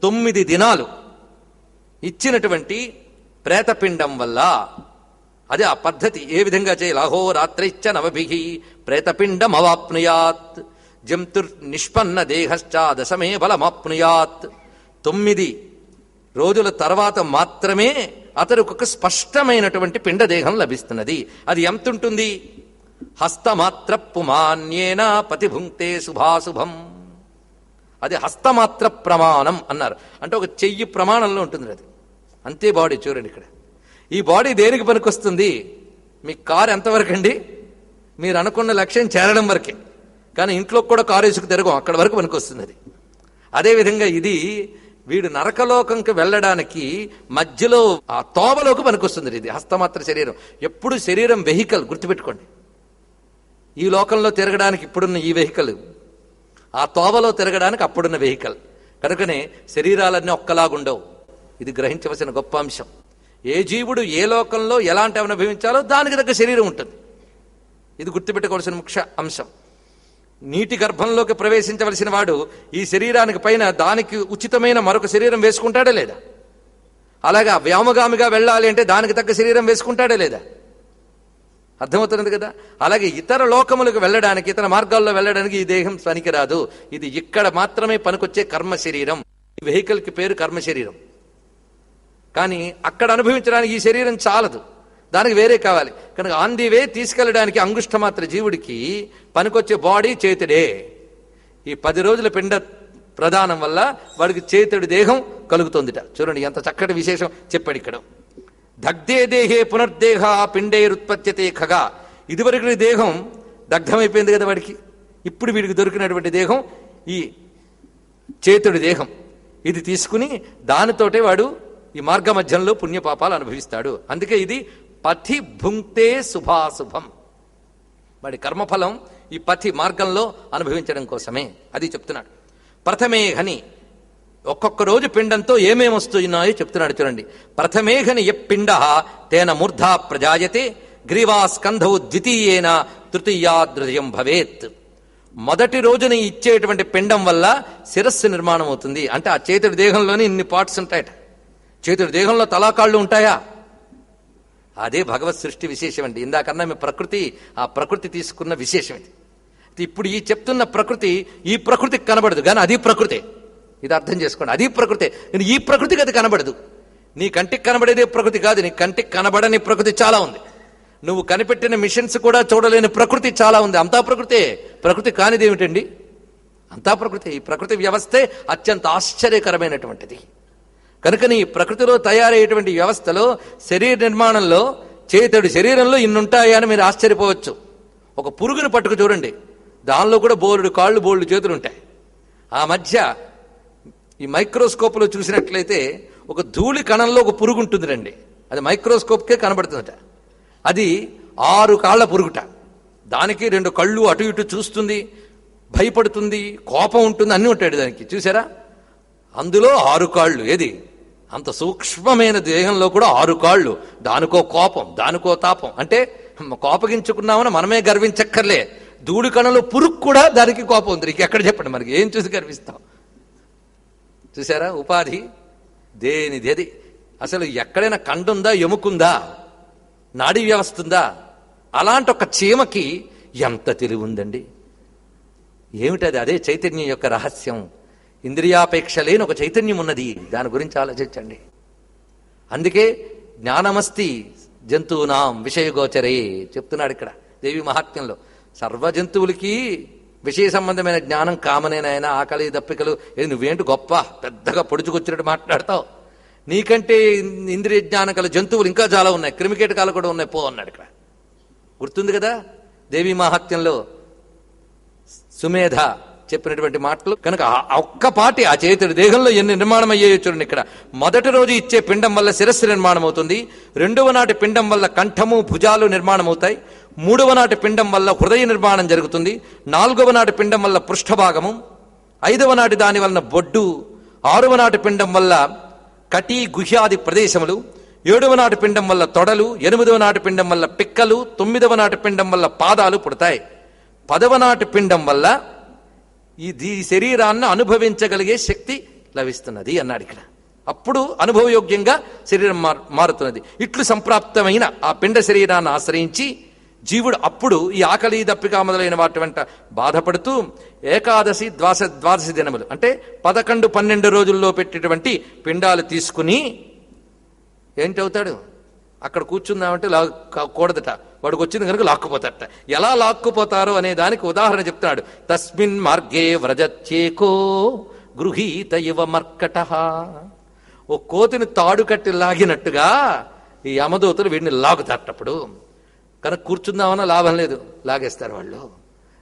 9 దినాలు ఇచ్చినటువంటి ప్రేతపిండం వల్ల, అదే ఆ పద్ధతి. ఏ విధంగా చేయాలి? అహోరాత్రైశ్చ నవభిః ప్రేతపిండం అవాప్నుయాత్ జంతుర్ నిష్పన్న దేహశ్చ దశమే బలమాప్నుయాత్. 9 రోజుల తర్వాత మాత్రమే అతనికి ఒక స్పష్టమైనటువంటి పిండదేహం లభిస్తున్నది. అది ఎంత ఉంటుంది? హస్తమాత్ర పుమాన్యేన పతిభుంక్తే శుభాశుభం. అది హస్తమాత్ర ప్రమాణం అన్నారు. అంటే ఒక చెయ్యి ప్రమాణంలో ఉంటుంది అది. అంతే బాడీ. చూడండి ఇక్కడ ఈ బాడీ దేనికి పనికొస్తుంది? మీ కారు ఎంతవరకు అండి? మీరు అనుకున్న లక్ష్యం చేరడం వరకే. కానీ ఇంట్లో కూడా కారు వేసుకు తిరగం, అక్కడ వరకు పనికొస్తుంది అది. అదేవిధంగా ఇది వీడు నరకలోకంకి వెళ్ళడానికి మధ్యలో ఆ తోవలోకి పనికొస్తుంది ఇది హస్తమాత్ర శరీరం. ఎప్పుడు శరీరం వెహికల్, గుర్తుపెట్టుకోండి. ఈ లోకంలో తిరగడానికి ఇప్పుడున్న ఈ వెహికల్, ఆ తోవలో తిరగడానికి అప్పుడున్న వెహికల్. కనుకనే శరీరాలన్నీ ఒక్కలాగుండవు. ఇది గ్రహించవలసిన గొప్ప అంశం. ఏ జీవుడు ఏ లోకంలో ఎలాంటి అనుభవించాలో దానికి తగ్గ శరీరం ఉంటుంది. ఇది గుర్తుపెట్టుకోవాల్సిన ముఖ్య అంశం. నీటి గర్భంలోకి ప్రవేశించవలసిన వాడు ఈ శరీరానికి పైన దానికి ఉచితమైన మరొక శరీరం వేసుకుంటాడా లేదా? అలాగా వ్యోమగామిగా వెళ్ళాలి అంటే దానికి తగ్గ శరీరం వేసుకుంటాడా లేదా? అర్థమవుతున్నది కదా. అలాగే ఇతర లోకములకు వెళ్ళడానికి, ఇతర మార్గాల్లో వెళ్ళడానికి ఈ దేహం పనికిరాదు. ఇది ఇక్కడ మాత్రమే పనికొచ్చే కర్మ శరీరం. ఈ వెహికల్కి పేరు కర్మ శరీరం. కానీ అక్కడ అనుభవించడానికి ఈ శరీరం చాలదు, దానికి వేరే కావాలి. కనుక ఆన్ ది వే తీసుకెళ్ళడానికి అంగుష్ఠమాత్ర జీవుడికి పనికొచ్చే బాడీ చేతుడే. ఈ 10 రోజుల పిండ ప్రదానం వల్ల వాడికి చేతుడి దేహం కలుగుతుందిట. చూడండి ఎంత చక్కటి విశేషం చెప్పాడు ఇక్కడ. దగ్ధే దేహే పునర్దేహ పిండేరుత్పత్యతే ఖగా. ఇదివరకు దేహం దగ్ధమైపోయింది కదా వాడికి. ఇప్పుడు వీడికి దొరికినటువంటి దేహం ఈ చేతుడి దేహం. ఇది తీసుకుని దానితోటే వాడు ఈ మార్గ మధ్యంలో పుణ్యపాపాలు అనుభవిస్తాడు. అందుకే ఇది పథి భుంక్తే శుభాశుభం. వాడి కర్మఫలం ఈ పథి మార్గంలో అనుభవించడం కోసమే. అది చెప్తున్నాడు. ప్రథమేహని ఒక్కొక్క రోజు పిండంతో ఏమేమి వస్తున్నాయో చెప్తున్నాడు. చూడండి. ప్రథమేహని ఎప్పిండ తేన మూర్ధా ప్రజాయతే గ్రీవా స్కంధౌ ద్వితీయేన తృతీయాదృయం భవేత్. మొదటి రోజున ఇచ్చేటువంటి పిండం వల్ల శిరస్సు నిర్మాణం అవుతుంది. అంటే ఆ చేతుడి దేహంలోని ఇన్ని పార్ట్స్ ఉంటాయట. చేతుడి దేహంలో తలాకాళ్ళు ఉంటాయా? అదే భగవత్ సృష్టి విశేషం అండి. ఇందాకన్నా మీ ప్రకృతి, ఆ ప్రకృతి తీసుకున్న విశేషం ఇది. ఇప్పుడు ఈ చెప్తున్న ప్రకృతి ఈ ప్రకృతికి కనబడదు, కానీ అది ప్రకృతే. ఇది అర్థం చేసుకోండి. అది ప్రకృతే. ఈ ప్రకృతికి అది కనబడదు. నీ కంటికి కనబడేదే ప్రకృతి కాదు. నీ కంటికి కనబడని ప్రకృతి చాలా ఉంది. నువ్వు కనిపెట్టిన మిషన్స్ కూడా చూడలేని ప్రకృతి చాలా ఉంది. అంతా ప్రకృతే. ప్రకృతి కానిది ఏమిటండి? అంతా ప్రకృతి. ఈ ప్రకృతి వ్యవస్థే అత్యంత ఆశ్చర్యకరమైనటువంటిది. కనుకని ఈ ప్రకృతిలో తయారయ్యేటువంటి వ్యవస్థలో శరీర నిర్మాణంలో చేతుడి శరీరంలో ఇన్నుంటాయా అని మీరు ఆశ్చర్యపోవచ్చు. ఒక పురుగును పట్టుకు చూడండి, దానిలో కూడా బోలుడు కాళ్ళు బోల్డు చేతులు ఉంటాయి. ఆ మధ్య ఈ మైక్రోస్కోప్లో చూసినట్లయితే ఒక ధూళి కణంలో ఒక పురుగు ఉంటుంది రండి. అది మైక్రోస్కోప్కే కనబడుతుందట. అది 6 కాళ్ల పురుగుట. దానికి 2 కళ్ళు అటు ఇటు చూస్తుంది, భయపడుతుంది, కోపం ఉంటుంది, అన్నీ ఉంటాడు దానికి. చూసారా? అందులో 6 కాళ్ళు. ఏది అంత సూక్ష్మమైన దేహంలో కూడా 6 కాళ్ళు. దానికో కోపం, దానికో తాపం. అంటే కోపగించుకున్నామని మనమే గర్వించక్కర్లే. ధూళి కణంలో పురుగు కూడా దానికి కోపం ఉంది. ఎక్కడ చెప్పండి, మనకి ఏం చూసి గర్విస్తాం? చూసారా? ఉపాధి దేనిది. అసలు ఎక్కడైనా కండుందా, ఎముకుందా, నాడీ వ్యవస్థ ఉందా? అలాంటి ఒక చీమకి ఎంత తెలివి ఉందండి. ఏమిటది? అదే చైతన్యం యొక్క రహస్యం. ఇంద్రియాపేక్ష లేని ఒక చైతన్యం ఉన్నది. దాని గురించి ఆలోచించండి. అందుకే జ్ఞానమస్తి జంతువునాం విషయగోచరే చెప్తున్నాడు ఇక్కడ దేవి మహాత్మ్యంలో. సర్వ జంతువులకి విషయ సంబంధమైన జ్ఞానం కామనేనాయన. ఆకలి దప్పికలు నువ్వేంటి గొప్ప పెద్దగా పొడుచుకొచ్చినట్టు మాట్లాడతావు. నీకంటే ఇంద్రియ జ్ఞానం కల జంతువులు ఇంకా చాలా ఉన్నాయి, క్రిమికీటకాలు కూడా ఉన్నాయి, పో అన్నాడు ఇక్కడ. గుర్తుంది కదా దేవి మహాత్మ్యంలో సుమేధ చెప్పినటువంటి మాటలు. కనుక ఒక్కపాటి ఆ చేతుడి దేహంలో ఎన్ని నిర్మాణం అయ్యాయో చూడండి ఇక్కడ. మొదటి రోజు ఇచ్చే పిండం వల్ల శిరస్సు నిర్మాణం అవుతుంది. 2వ నాటి పిండం వల్ల కంఠము భుజాలు నిర్మాణం అవుతాయి. 3వ నాటి పిండం వల్ల హృదయ నిర్మాణం జరుగుతుంది. 4వ నాటి పిండం వల్ల పృష్ఠభాగము. 5వ నాటి దాని వలన బొడ్డు. 6వ నాటి పిండం వల్ల కటి గుహ్యాది ప్రదేశములు. 7వ నాటి పిండం వల్ల తొడలు. 8వ నాటి పిండం వల్ల పిక్కలు. 9వ నాటి పిండం వల్ల పాదాలు పుడతాయి. 10వ నాటి పిండం వల్ల ఈ శరీరాన్ని అనుభవించగలిగే శక్తి లభిస్తున్నది అన్నాడు ఇక్కడ. అప్పుడు అనుభవయోగ్యంగా శరీరం మారుతున్నది. ఇట్లు సంప్రాప్తమైన ఆ పిండ శరీరాన్ని ఆశ్రయించి జీవుడు అప్పుడు ఈ ఆకలి దప్పిక మొదలైన వాటి వెంట బాధపడుతూ ఏకాదశి ద్వాదశి దినములు అంటే 11, 12 రోజుల్లో పెట్టేటువంటి పిండాలు తీసుకుని ఏంటవుతాడు? అక్కడ కూర్చుందామంటే కూడదట. వాడికి వచ్చింది కనుక లాక్కుపోతాడట. ఎలా లాక్కుపోతారో అనే దానికి ఉదాహరణ చెప్తున్నాడు. తస్మిన్ మార్గే వ్రజత్యేకో గృహీత ఇవ మర్కట. ఓ కోతిని తాడు కట్టి లాగినట్టుగా ఈ యమదూతలు వీడిని లాగుతారటప్పుడు. కనుక కూర్చుందామన్నా లాభం లేదు, లాగేస్తారు వాళ్ళు.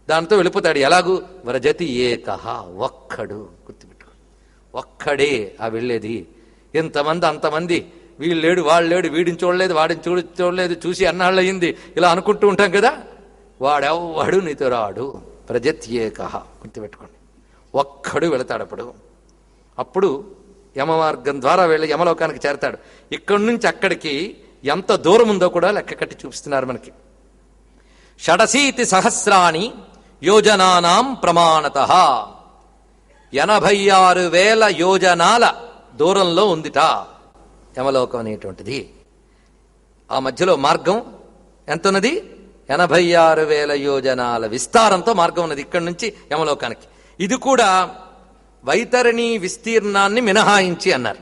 దాంతో వెళ్ళిపోతాడు. ఎలాగూ వ్రజతి ఏకహ, ఒక్కడు. గుర్తుపెట్టుకో, ఒక్కడే ఆ వెళ్ళేది. ఎంతమంది అంతమంది, వీళ్ళు లేడు వాళ్ళు లేడు, వీడిని చూడలేదు వాడిని చూడలేదు, చూసి అన్నాళ్ళు అయింది, ఇలా అనుకుంటూ ఉంటాం కదా. వాడెవ్వడు నీతో రాడు. ప్రజత్యేకహ, గుర్తుపెట్టుకోండి. ఒక్కడు వెళతాడు. అప్పుడు యమ మార్గం ద్వారా వెళ్ళి యమలోకానికి చేరతాడు. ఇక్కడి నుంచి అక్కడికి ఎంత దూరం ఉందో కూడా లెక్క కట్టి చూపిస్తున్నారు మనకి. 86,000 యోజనానాం ప్రమాణత. 86,000 యోజనాల దూరంలో ఉందిట యమలోకం అనేటువంటిది. ఆ మధ్యలో మార్గం ఎంత ఉన్నది? 86,000 యోజనాల విస్తారంతో మార్గం ఉన్నది ఇక్కడి నుంచి యమలోకానికి. ఇది కూడా వైతరణి విస్తీర్ణాన్ని మినహాయించి అన్నారు.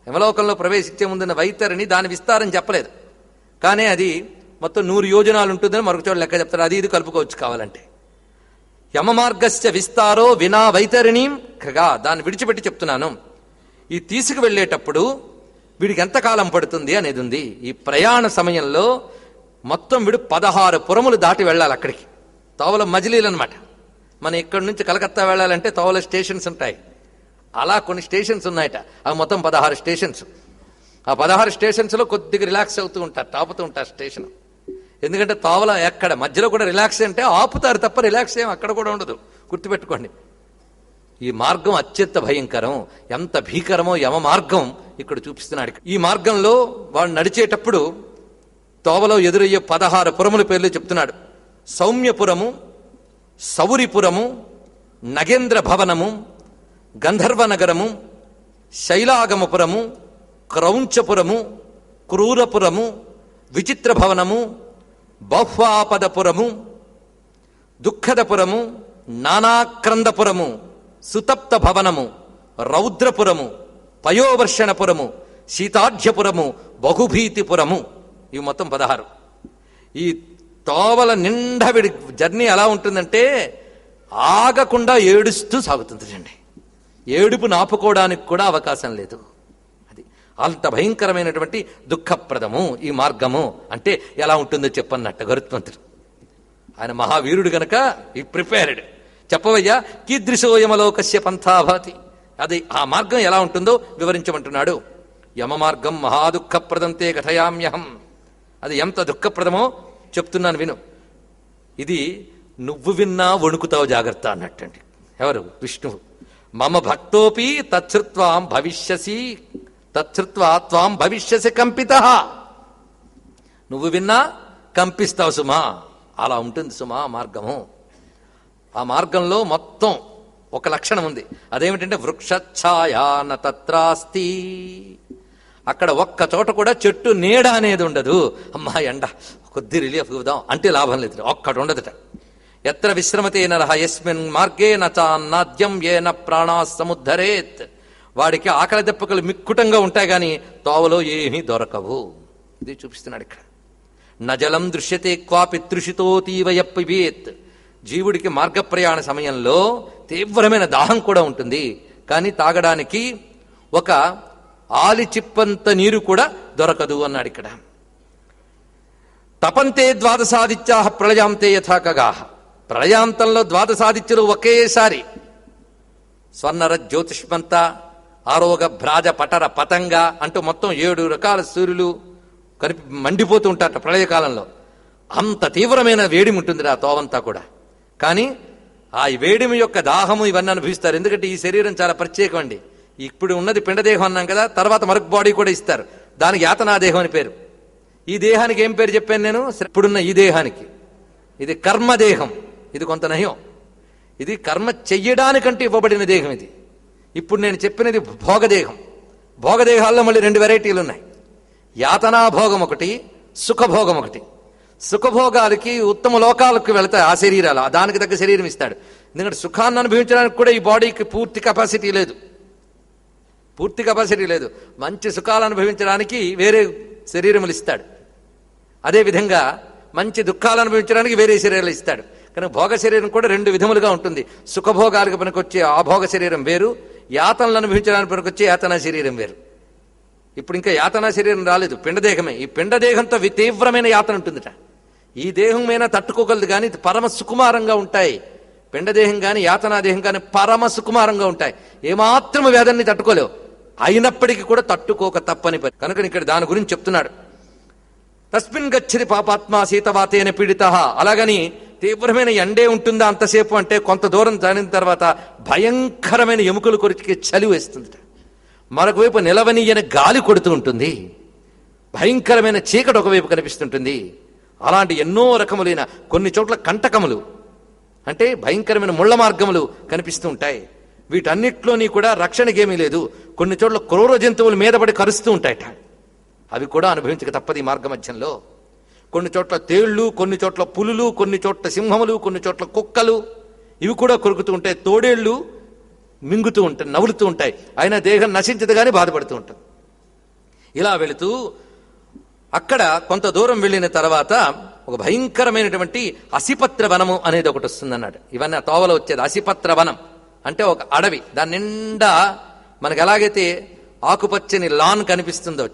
యమలోకంలో ప్రవేశించే ముందున్న వైతరణి దాని విస్తారం చెప్పలేదు, కానీ అది మొత్తం 100 యోజనాలు ఉంటుందని మరొక చోట లెక్క చెప్తారు. అది ఇది కలుపుకోవచ్చు కావాలంటే. యమమార్గస్య విస్తారో వినా వైతరణీం ఖగా, దాన్ని విడిచిపెట్టి చెప్తున్నాను. ఈ తీసుకువెళ్ళేటప్పుడు వీడికి ఎంతకాలం పడుతుంది అనేది ఉంది. ఈ ప్రయాణ సమయంలో మొత్తం వీడు 16 పురములు దాటి వెళ్ళాలి అక్కడికి. తోవల మజిలీలు అనమాట. మనం ఇక్కడి నుంచి కలకత్తా వెళ్ళాలంటే తోవల స్టేషన్స్ ఉంటాయి, అలా కొన్ని స్టేషన్స్ ఉన్నాయట. అవి మొత్తం 16 స్టేషన్స్. ఆ 16 స్టేషన్స్లో కొద్దిగా రిలాక్స్ అవుతూ ఉంటారు, తాపుతూ ఉంటారు స్టేషన్. ఎందుకంటే తోవల ఎక్కడ మధ్యలో కూడా రిలాక్స్ అంటే ఆపుతారు తప్ప రిలాక్స్ ఏం అక్కడ కూడా ఉండదు, గుర్తుపెట్టుకోండి. ఈ మార్గం అత్యంత భయంకరం. ఎంత భీకరమో యమ మార్గం ఇక్కడ చూపిస్తున్నాడు. ఈ మార్గంలో వాడు నడిచేటప్పుడు తోవలో ఎదురయ్యే 16 పురముల పేర్లు చెప్తున్నాడు. సౌమ్యపురము, సౌరిపురము, నగేంద్ర భవనము, గంధర్వనగరము, శైలాగమపురము, క్రౌంచపురము, క్రూరపురము, విచిత్ర భవనము, బహ్వాపదపురము, దుఃఖదపురము, నానాక్రందపురము, సుతప్త భవనము, రౌద్రపురము, పయోవర్షణపురము, శీతాఢ్యపురము, బహుభీతిపురము. ఇవి మొత్తం 16. ఈ తోవల నిండా వీడి జర్నీ ఎలా ఉంటుందంటే ఆగకుండా ఏడుస్తూ సాగుతుందండి. ఏడుపు నాపుకోవడానికి కూడా అవకాశం లేదు. అది అంత భయంకరమైనటువంటి దుఃఖప్రదము ఈ మార్గము. అంటే ఎలా ఉంటుందో చెప్పన్నట్టు గరుత్మంతుడు. ఆయన మహావీరుడు గనక ఈ ప్రిపేర్డ్. చెప్పవయ్యా కీదృశో యమలోకస్య పంథాభాతి, అది ఆ మార్గం ఎలా ఉంటుందో వివరించమంటున్నాడు. యమ మార్గం మహాదుఃఖప్రదంతే కథయామ్యహం. అది ఎంత దుఃఖప్రదమో చెప్తున్నాను విను. ఇది నువ్వు విన్నా వణుకుతావు, జాగ్రత్త అన్నట్టండి. ఎవరు? విష్ణువు. మమ భక్తోపి తచ్చుత్వాం భవిష్యసి, తచ్చుత్వా త్వాం భవిష్యసి కంపిత. నువ్వు విన్నా కంపిస్తావు సుమా. అలా ఉంటుంది సుమా మార్గము. ఆ మార్గంలో మొత్తం ఒక లక్షణం ఉంది. అదేమిటంటే వృక్షఛాయాన తత్రాస్తి. అక్కడ ఒక్క చోట కూడా చెట్టు నీడ అనేది ఉండదు. అమ్మా ఎండ కొద్ది రిలీఫ్ ఇవ్వదాం అంటే లాభం లేదు, ఒక్కటి ఉండదుట. ఎత్ర విశ్రమతే నరః యస్మిన్ మార్గే నాద్యం ఏన ప్రాణా సముద్ధరేత్. వాడికి ఆకలి దెప్పకలు మిక్కుటంగా ఉంటాయి కానీ తోవలో ఏమీ దొరకవు. ఇది చూపిస్తున్నాడు ఇక్కడ. నజలం దృశ్యతే క్వాపి తృషితోతీవయ పిబేత్. జీవుడికి మార్గ ప్రయాణ సమయంలో తీవ్రమైన దాహం కూడా ఉంటుంది, కానీ తాగడానికి ఒక ఆలిచిప్పంత నీరు కూడా దొరకదు అన్నాడు ఇక్కడ. తపంతే ద్వాదశాదిత్యా ప్రళయాంతే యథాకగాహ. ప్రళయాంతంలో ద్వాదశాదిత్యులు ఒకేసారి స్వర్ణర జ్యోతిష్మంత ఆరోగ భ్రాజ పటర పతంగ అంటూ మొత్తం 7 రకాల సూర్యులు మండిపోతూ ఉంటారట ప్రళయకాలంలో. అంత తీవ్రమైన వేడిమి ఉంటుంది ఆ తోవంతా కూడా. కానీ ఆ వేడిమి యొక్క దాహము ఇవన్నీ అనుభవిస్తారు. ఎందుకంటే ఈ శరీరం చాలా ప్రత్యేకం అండి. ఇప్పుడు ఉన్నది పిండదేహం అన్నాం కదా, తర్వాత మరొక బాడీ కూడా ఇస్తారు, దానికి యాతనాదేహం అని పేరు. ఈ దేహానికి ఏం పేరు చెప్పాను నేను? ఇప్పుడున్న ఈ దేహానికి ఇది కర్మదేహం. ఇది కొంత నయం. ఇది కర్మ చెయ్యడానికంటే ఇవ్వబడిన దేహం ఇది. ఇప్పుడు నేను చెప్పినది భోగదేహం. భోగదేహాల్లో మళ్ళీ 2 వెరైటీలు ఉన్నాయి. యాతనాభోగం ఒకటి, సుఖభోగం ఒకటి. సుఖభోగాలకి ఉత్తమ లోకాలకు వెళతాయి ఆ శరీరాలు, దానికి తగ్గ శరీరం ఇస్తాడు. ఎందుకంటే సుఖాన్ని అనుభవించడానికి కూడా ఈ బాడీకి పూర్తి కెపాసిటీ లేదు. మంచి సుఖాలు అనుభవించడానికి వేరే శరీరములు ఇస్తాడు. అదేవిధంగా మంచి దుఃఖాలు అనుభవించడానికి వేరే శరీరాలు ఇస్తాడు. కనుక భోగ శరీరం కూడా 2 విధములుగా ఉంటుంది. సుఖభోగాలకు పనికొచ్చే ఆ భోగ శరీరం వేరు, యాతనలు అనుభవించడానికి పనికొచ్చే యాతనా శరీరం వేరు. ఇప్పుడు ఇంకా యాతనా శరీరం రాలేదు, పిండదేహమే. ఈ పిండదేహంతో తీవ్రమైన యాతన ఉంటుందిట. ఈ దేహం మీద తట్టుకోగలదు, కానీ పరమ సుకుమారంగా ఉంటాయి. పిండదేహం కానీ యాతనాదేహం కానీ పరమ సుకుమారంగా ఉంటాయి. ఏమాత్రము వేదాన్ని తట్టుకోలేవు. అయినప్పటికీ కూడా తట్టుకోక తప్పని పని. కనుక ఇక్కడ దాని గురించి చెప్తున్నాడు. తస్మిన్ గచ్చతి పాపాత్మ శీతవాతేన పీడిత. అలాగని తీవ్రమైన ఎండే ఉంటుందా అంతసేపు అంటే కొంత దూరం దానిన తర్వాత భయంకరమైన ఎముకలు కొరికి చలి వేస్తుంది. మరొక వైపు నిలవనీయని గాలి కొడుతూ ఉంటుంది. భయంకరమైన చీకటి ఒకవైపు కనిపిస్తుంటుంది. అలాంటి ఎన్నో రకములైన కొన్ని చోట్ల కంటకములు అంటే భయంకరమైన ముళ్ల మార్గములు కనిపిస్తూ ఉంటాయి. వీటన్నిట్లోని కూడా రక్షణకేమీ లేదు. కొన్ని చోట్ల క్రూర జంతువులు మీద పడి కరుస్తూ ఉంటాయట. అవి కూడా అనుభవించక తప్పదు ఈ మార్గ మధ్యంలో. కొన్ని చోట్ల తేళ్లు, కొన్ని చోట్ల పులులు, కొన్ని చోట్ల సింహములు, కొన్ని చోట్ల కుక్కలు, ఇవి కూడా కొరుకుతూ ఉంటాయి. తోడేళ్లు మింగుతూ ఉంటాయి, నవ్వులుతూ ఉంటాయి. అయినా దేహం నశించదు కానీ బాధపడుతూ ఉంటాం. ఇలా వెళుతూ అక్కడ కొంత దూరం వెళ్ళిన తర్వాత ఒక భయంకరమైనటువంటి అసిపత్ర వనము అనేది ఒకటి వస్తుందన్నాడు. ఇవన్నీ ఆ తోవలో వచ్చేది అసిపత్ర వనం అంటే ఒక అడవి. దాని నిండా మనకు ఎలాగైతే ఆకుపచ్చని లాన్ కనిపిస్తుందో,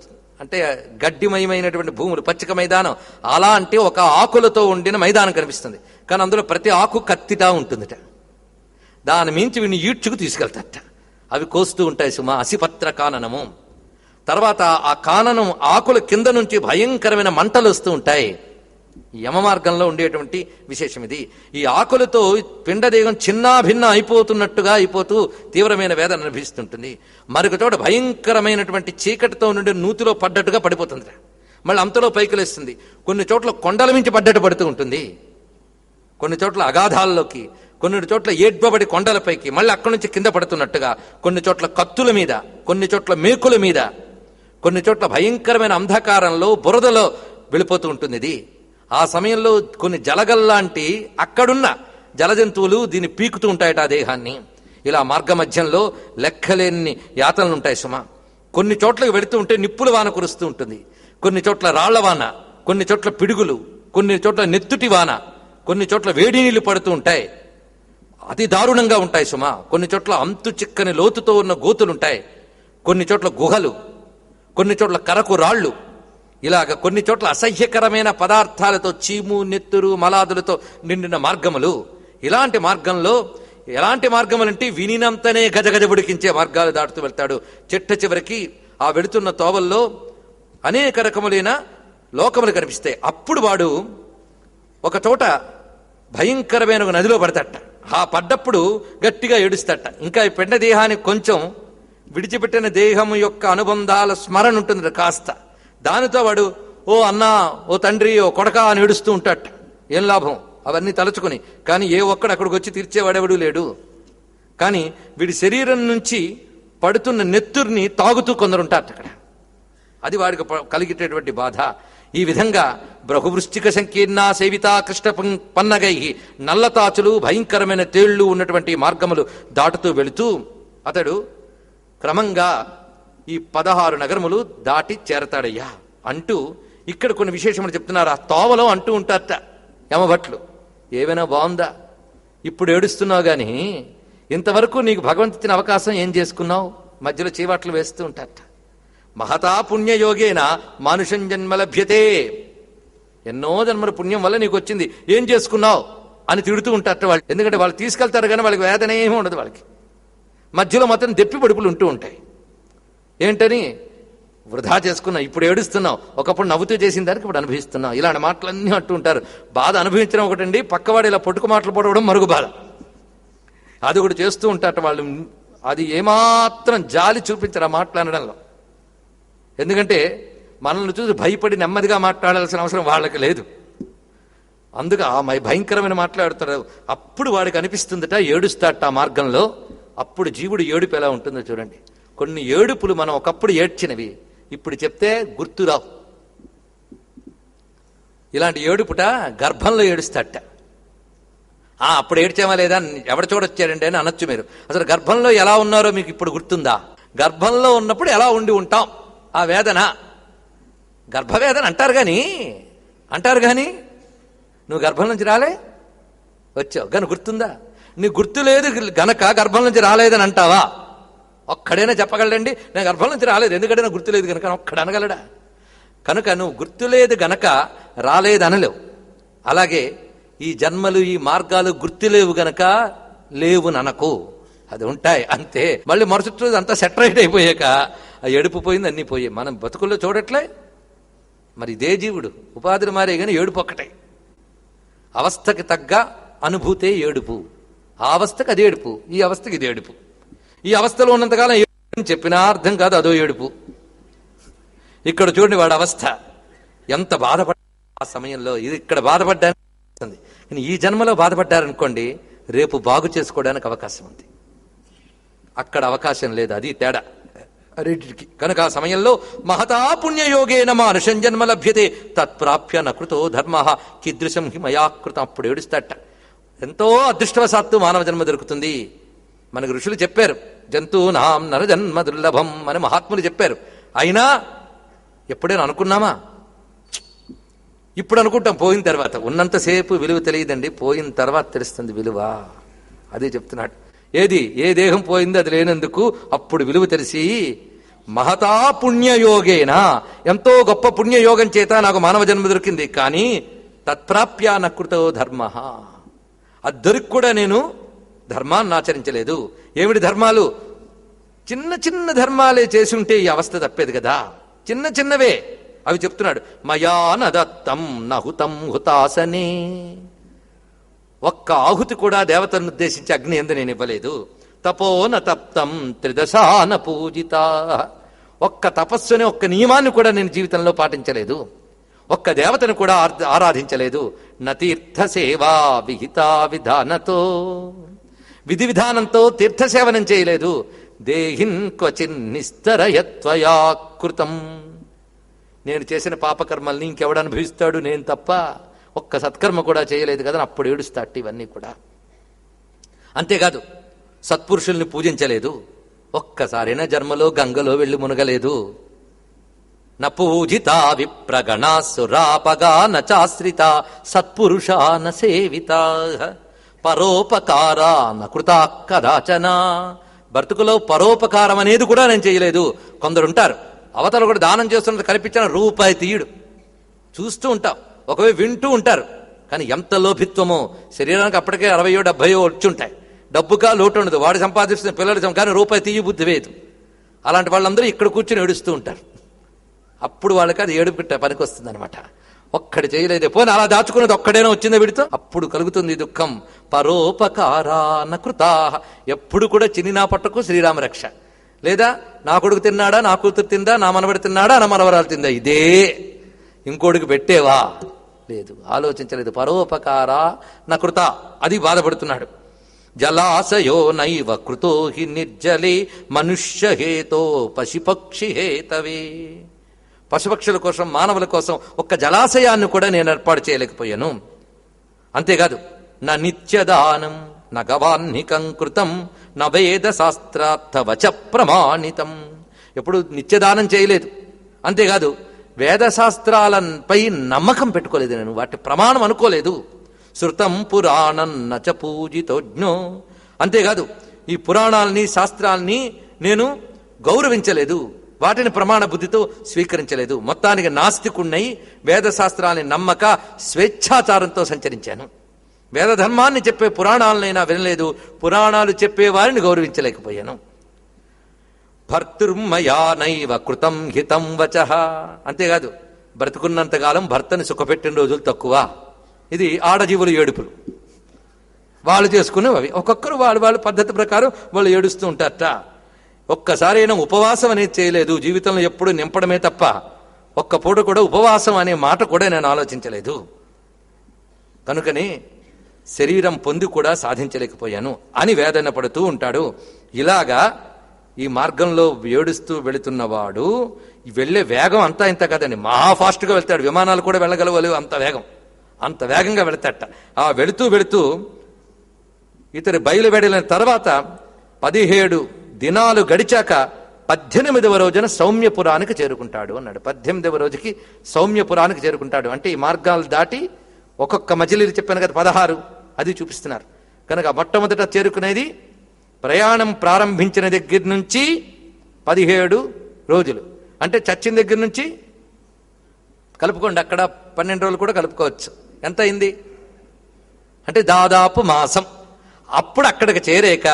అంటే గడ్డిమయమైనటువంటి భూములు, పచ్చిక మైదానం, అలా అంటే ఒక ఆకులతో ఉండిన మైదానం కనిపిస్తుంది. కానీ అందులో ప్రతి ఆకు కత్తిటా ఉంటుందిట. దాని మించి వీడిని ఈడ్చుకు తీసుకెళ్తారట. అవి కోస్తూ ఉంటాయి సుమా, అసిపత్ర కాననము. తర్వాత ఆ కాననం ఆకుల కింద నుంచి భయంకరమైన మంటలు వస్తూ ఉంటాయి. యమ మార్గంలో ఉండేటువంటి విశేషం ఇది. ఈ ఆకులతో పిండదేహం చిన్నాభిన్న అయిపోతూ తీవ్రమైన వేదన అనిపిస్తుంటుంది. మరొక చోట భయంకరమైనటువంటి చీకటితో నుండి నూతిలో పడ్డట్టుగా పడిపోతుంది. మళ్ళీ అంతలో పైకి లేస్తుంది. కొన్ని చోట్ల కొండల మించి పడ్డట్టు పడుతూ ఉంటుంది, కొన్ని చోట్ల అగాధాల్లోకి, కొన్ని చోట్ల ఏడ్బబడి కొండలపైకి, మళ్ళీ అక్కడి నుంచి కింద పడుతున్నట్టుగా, కొన్ని చోట్ల కత్తుల మీద, కొన్ని చోట్ల మేకుల మీద, కొన్ని చోట్ల భయంకరమైన అంధకారంలో బురదలో వెళ్ళిపోతూ ఉంటుంది ఇది. ఆ సమయంలో కొన్ని జలగల్లాంటి అక్కడున్న జలజంతువులు దీన్ని పీకుతూ ఉంటాయట ఆ దేహాన్ని. ఇలా మార్గ మధ్యంలో లెక్కలేని యాతనలు ఉంటాయి సుమ. కొన్ని చోట్లకి వెళుతూ ఉంటే నిప్పుల వాన కురుస్తూ ఉంటుంది, కొన్ని చోట్ల రాళ్ల వాన, కొన్ని చోట్ల పిడుగులు, కొన్ని చోట్ల నెత్తుటి వాన, కొన్ని చోట్ల వేడి నీళ్లు పడుతూ ఉంటాయి. అతి దారుణంగా ఉంటాయి సుమ. కొన్ని చోట్ల అంతు చిక్కని లోతుతో ఉన్న గోతులుంటాయి, కొన్ని చోట్ల గుహలు, కొన్ని చోట్ల కరకు రాళ్లు, ఇలాగ కొన్ని చోట్ల అసహ్యకరమైన పదార్థాలతో, చీము, నెత్తురు, మలాదులతో నిండిన మార్గములు. ఇలాంటి మార్గంలో ఎలాంటి మార్గములంటే వినినంతనే గజగజ ఉడికించే మార్గాలు దాటుతూ వెళ్తాడు. చిట్ట చివరికి ఆ వెళుతున్న తోవల్లో అనేక రకములైన లోకములు కనిపిస్తాయి. అప్పుడు వాడు ఒక చోట భయంకరమైన ఒక నదిలో పడతాట. ఆ పడ్డప్పుడు గట్టిగా ఏడుస్తాట. ఇంకా ఈ పెండ దేహానికి కొంచెం విడిచిపెట్టిన దేహము యొక్క అనుబంధాల స్మరణ ఉంటుంది కాస్త. దానితో వాడు ఓ అన్నా, ఓ తండ్రి, ఓ కొడక అని ఏడుస్తూ ఉంటాట. ఏం లాభం అవన్నీ తలుచుకుని. కానీ ఏ ఒక్కడు అక్కడికి వచ్చి తీర్చేవాడెవడూ లేడు. కానీ వీడి శరీరం నుంచి పడుతున్న నెత్తుర్ని తాగుతూ కొందరుంటారట అక్కడ. అది వాడికి కలిగేటటువంటి బాధ. ఈ విధంగా బృహవృశ్చిక సంకీర్ణ సేవితా కృష్ణ పన్నగై, నల్లతాచులు, భయంకరమైన తేళ్లు ఉన్నటువంటి మార్గములు దాటుతూ వెళుతూ అతడు క్రమంగా ఈ 16 నగరములు దాటి చేరతాడయ్యా అంటూ ఇక్కడ కొన్ని విశేషములు చెప్తున్నారు. ఆ తోవలో అంటూ ఉంటారట యమభట్లు, ఏమైనా బాగుందా, ఇప్పుడు ఏడుస్తున్నావు గాని ఇంతవరకు నీకు భగవంతుని అవకాశం ఏం చేసుకున్నావు? మధ్యలో చీవాట్లు వేస్తూ ఉంటారట. మహతా పుణ్యయోగేన మానుషం జన్మ లభ్యతే, ఎన్నో జన్మల పుణ్యం వల్ల నీకు వచ్చింది, ఏం చేసుకున్నావు అని తిడుతూ ఉంటారట వాళ్ళు. ఎందుకంటే వాళ్ళు తీసుకెళ్తారు కానీ వాళ్ళకి వేదన ఏమీ ఉండదు. వాళ్ళకి మధ్యలో మాత్రం దెప్పి పొడుపులు ఉంటూ ఉంటాయి. ఏంటని వృధా చేసుకున్నావు, ఇప్పుడు ఏడుస్తున్నావు, ఒకప్పుడు నవ్వుతూ చేసిన దానికి ఇప్పుడు అనుభవిస్తున్నావు. ఇలాంటి మాటలన్నీ అంటూ ఉంటారు. బాధ అనుభవించడం ఒకటండి, పక్కవాడు ఇలా పొట్టుకు మాటలు పడవడం మరుగు బాధ. అది కూడా చేస్తూ ఉంటారట వాళ్ళు. అది ఏమాత్రం జాలి చూపించరు ఆ మాట్లాడడంలో. ఎందుకంటే మనల్ని చూసి భయపడి నెమ్మదిగా మాట్లాడాల్సిన అవసరం వాళ్ళకి లేదు. అందుకు ఆ భయంకరమైన మాట్లాడుతారు. అప్పుడు వాడికి అనిపిస్తుందట, ఏడుస్తాట ఆ మార్గంలో. అప్పుడు జీవుడు ఏడుపు ఎలా ఉంటుందో చూడండి. కొన్ని ఏడుపులు మనం ఒకప్పుడు ఏడ్చినవి ఇప్పుడు చెప్తే గుర్తురావు. ఇలాంటి ఏడుపుట గర్భంలో ఏడుస్తాట. అప్పుడు ఏడ్చామా లేదా, ఎవడ చూడొచ్చారండి అని అనొచ్చు మీరు. అసలు గర్భంలో ఎలా ఉన్నారో మీకు ఇప్పుడు గుర్తుందా? గర్భంలో ఉన్నప్పుడు ఎలా ఉండి ఉంటాం, ఆ వేదన గర్భవేదన అంటారు కానీ నువ్వు గర్భం నుంచి రాలే వచ్చావు కానీ గుర్తుందా? నీ గుర్తు లేదు గనక గర్భం నుంచి రాలేదని అంటావా? ఒక్కడైనా చెప్పగలడండి నేను గర్భం నుంచి రాలేదు ఎందుకంటే నాకు గుర్తులేదు గనక? ఒక్కడు అనగలడా? కనుక నువ్వు గుర్తులేదు గనక రాలేదనలేవు. అలాగే ఈ జన్మలు, ఈ మార్గాలు గుర్తులేవు గనక లేవు ననకు, అది ఉంటాయి అంతే. మళ్ళీ మరుసటి రోజు అంతా సెటరైట్ అయిపోయాక ఆ ఏడుపు పోయింది, అన్నీ పోయాయి. మనం బతుకుల్లో చూడట్లే. మరి ఇదే జీవుడు ఉపాధిని మారే కానీ ఏడుపు ఒక్కటే. అవస్థకి తగ్గ అనుభూతే ఏడుపు. ఆ అవస్థకి అది ఏడుపు, ఈ అవస్థకి ఇది ఏడుపు. ఈ అవస్థలో ఉన్నంతకాలం ఏడుపు చెప్పినా అర్థం కాదు, అదో ఏడుపు. ఇక్కడ చూడండి వాడి అవస్థ ఎంత బాధపడ్డా ఆ సమయంలో. ఇది ఇక్కడ బాధపడ్డానికి కానీ ఈ జన్మలో బాధపడ్డారనుకోండి రేపు బాగు చేసుకోవడానికి అవకాశం ఉంది. అక్కడ అవకాశం లేదు, అది తేడా. రెండిటికి. కనుక ఆ సమయంలో మహతా పుణ్యయోగేన మానుషం జన్మ లభ్యతే తత్ప్రాప్య నకృతో ధర్మ కీదృశం హి మయాకృతం. అప్పుడు ఏడుస్తాట, ఎంతో అదృష్టవశాత్తు మానవ జన్మ దొరుకుతుంది. మనకు ఋషులు చెప్పారు, జంతూనాం నర జన్మ దుర్లభం అని మహాత్ములు చెప్పారు. అయినా ఎప్పుడైనా అనుకున్నామా? ఇప్పుడు అనుకుంటాం, పోయిన తర్వాత. ఉన్నంతసేపు విలువ తెలియదండి, పోయిన తర్వాత తెలుస్తుంది విలువ. అదే చెప్తున్నాడు. ఏ దేహం పోయింది అది లేనందుకు అప్పుడు విలువ తెలిసి మహతా పుణ్యయోగేనా, ఎంతో గొప్ప పుణ్యయోగం చేత నాకు మానవ జన్మ దొరికింది. కానీ తత్ప్రాప్య నకృతో ధర్మ, అది దొరికి కూడా నేను ధర్మాన్ని ఆచరించలేదు. ఏమిటి ధర్మాలు? చిన్న చిన్న ధర్మాలే చేసి ఉంటే ఈ అవస్థ తప్పేది కదా. చిన్న చిన్నవే అవి చెప్తున్నాడు. మయా నదత్తం నహుతం హుతాసనే, ఒక్క ఆహుతి కూడా దేవతలను ఉద్దేశించి అగ్ని ఎందు నేను ఇవ్వలేదు. తపోన తప్తం త్రిదశాన పూజిత, ఒక్క తపస్సుని ఒక్క నియమాన్ని కూడా నేను జీవితంలో పాటించలేదు. ఒక్క దేవతను కూడా ఆరాధించలేదు. నతీర్థ సేవా విహిత విధానతో, విధి విధానంతో తీర్థసేవనం చేయలేదు. దేహిన్ క్వచిన్ నిస్తరయత్వయా కృతం, నేను చేసిన పాపకర్మల్ని ఇంకెవడు అనుభవిస్తాడు, నేను తప్ప. ఒక్క సత్కర్మ కూడా చేయలేదు కదా, అప్పుడు ఏడుస్తాడు. ఇవన్నీ కూడా అంతేకాదు, సత్పురుషుల్ని పూజించలేదు. ఒక్కసారైనా జన్మలో గంగలో వెళ్లి మునగలేదు. న పూజిత విప్రగణ సురాపగా నాశ్రిత సత్పురుష న సేవిత పరోపకారా నృతా కదాచన, బ్రతుకులో పరోపకారం అనేది కూడా నేను చేయలేదు. కొందరుంటారు, అవతల కూడా దానం చేస్తున్నట్టు కనిపించిన రూపాయి తీయుడు, చూస్తూ ఉంటాం. ఒకవేళ వింటూ ఉంటారు, కానీ ఎంత లోభిత్వమో. శరీరానికి అప్పటికే 60-70 వచ్చుంటాయి, డబ్బుగా లోటు ఉండదు. వాడు సంపాదిస్తున్న పిల్లలు కానీ రూపాయి తీయ బుద్ధి వేయదు. అలాంటి వాళ్ళందరూ ఇక్కడ కూర్చుని ఏడుస్తూ ఉంటారు. అప్పుడు వాళ్ళకి అది ఏడుపు పనికి వస్తుంది అనమాట. ఒక్కడి చేయలేదే, పోనీ అలా దాచుకున్నది ఒక్కడైనా వచ్చిందో వీడితో, అప్పుడు కలుగుతుంది దుఃఖం. పరోపకారా నృతా, ఎప్పుడు కూడా చిన్న పట్టకు శ్రీరామ రక్ష. లేదా నా కొడుకు తిన్నాడా, నా కూతురు తిందా, నా మనవడి తిన్నాడా, నా మనవరాలు తిందా, ఇదే. ఇంకోడికి పెట్టేవా? లేదు, ఆలోచించలేదు. పరోపకారా నృత, అది బాధపడుతున్నాడు. జలాశయో నైవ కృతో హి నిర్జలే మనుష్యహేతో పశుపక్షి హేతవే, పశుపక్షుల కోసం మానవుల కోసం ఒక్క జలాశయాన్ని కూడా నేను ఏర్పాటు చేయలేకపోయాను. అంతేకాదు, నా నిత్యదానం నగవాన్నికం కృతం న వేద శాస్త్రార్థవచ ప్రమాణితం, ఎప్పుడు నిత్యదానం చేయలేదు. అంతేకాదు, వేదశాస్త్రాలపై నమ్మకం పెట్టుకోలేదు నేను, వాటి ప్రమాణం అనుకోలేదు. శృతం పురాణం నచ పూజితోజ్ఞో, అంతేకాదు ఈ పురాణాలని శాస్త్రాల్ని నేను గౌరవించలేదు, వాటిని ప్రమాణ బుద్ధితో స్వీకరించలేదు. మొత్తానికి నాస్తికుణ్ణై వేదశాస్త్రాలని నమ్మక స్వేచ్ఛాచారంతో సంచరించాను. వేదధర్మాన్ని చెప్పే పురాణాలనైనా వినలేదు, పురాణాలు చెప్పే వారిని గౌరవించలేకపోయాను. భర్తృమయా నైవ కృతం హితం వచః, అంతేకాదు బ్రతుకున్నంతకాలం భర్తని సుఖపెట్టిన రోజులు తక్కువ. ఇది ఆడజీవులు ఏడుపులు, వాళ్ళు చేసుకునేవి. ఒక్కొక్కరు వాళ్ళ పద్ధతి ప్రకారం వాళ్ళు ఏడుస్తూ ఉంటారట. ఒక్కసారైనా ఉపవాసం అనేది చేయలేదు జీవితంలో, ఎప్పుడు నింపడమే తప్ప ఒక్క పూట కూడా ఉపవాసం అనే మాట కూడా నేను ఆలోచించలేదు. కనుకని శరీరం పొంది కూడా సాధించలేకపోయాను అని వేదన పడుతూ ఉంటాడు. ఇలాగా ఈ మార్గంలో ఏడుస్తూ వెళుతున్నవాడు వెళ్లే వేగం అంతా ఇంత కదండి, మహా ఫాస్ట్గా వెళ్తాడు. విమానాలు కూడా వెళ్ళగలవలేవు, అంత వేగంగా వెళతాట. ఆ వెళుతూ ఇతరు బయలువెడలిన తర్వాత 17 దినాలు గడిచాక 18వ రోజున సౌమ్యపురానికి చేరుకుంటాడు అన్నాడు. 18వ రోజుకి సౌమ్యపురానికి చేరుకుంటాడు. అంటే ఈ మార్గాలు దాటి ఒక్కొక్క మజిలీలు చెప్పాను కదా 16, అది చూపిస్తున్నారు. కనుక మొట్టమొదట చేరుకునేది ప్రయాణం ప్రారంభించిన దగ్గర నుంచి 17 రోజులు, అంటే చచ్చిన దగ్గర నుంచి కలుపుకోండి, అక్కడ 12 రోజులు కూడా కలుపుకోవచ్చు. ఎంత అయింది అంటే దాదాపు మాసం. అప్పుడు అక్కడికి చేరాక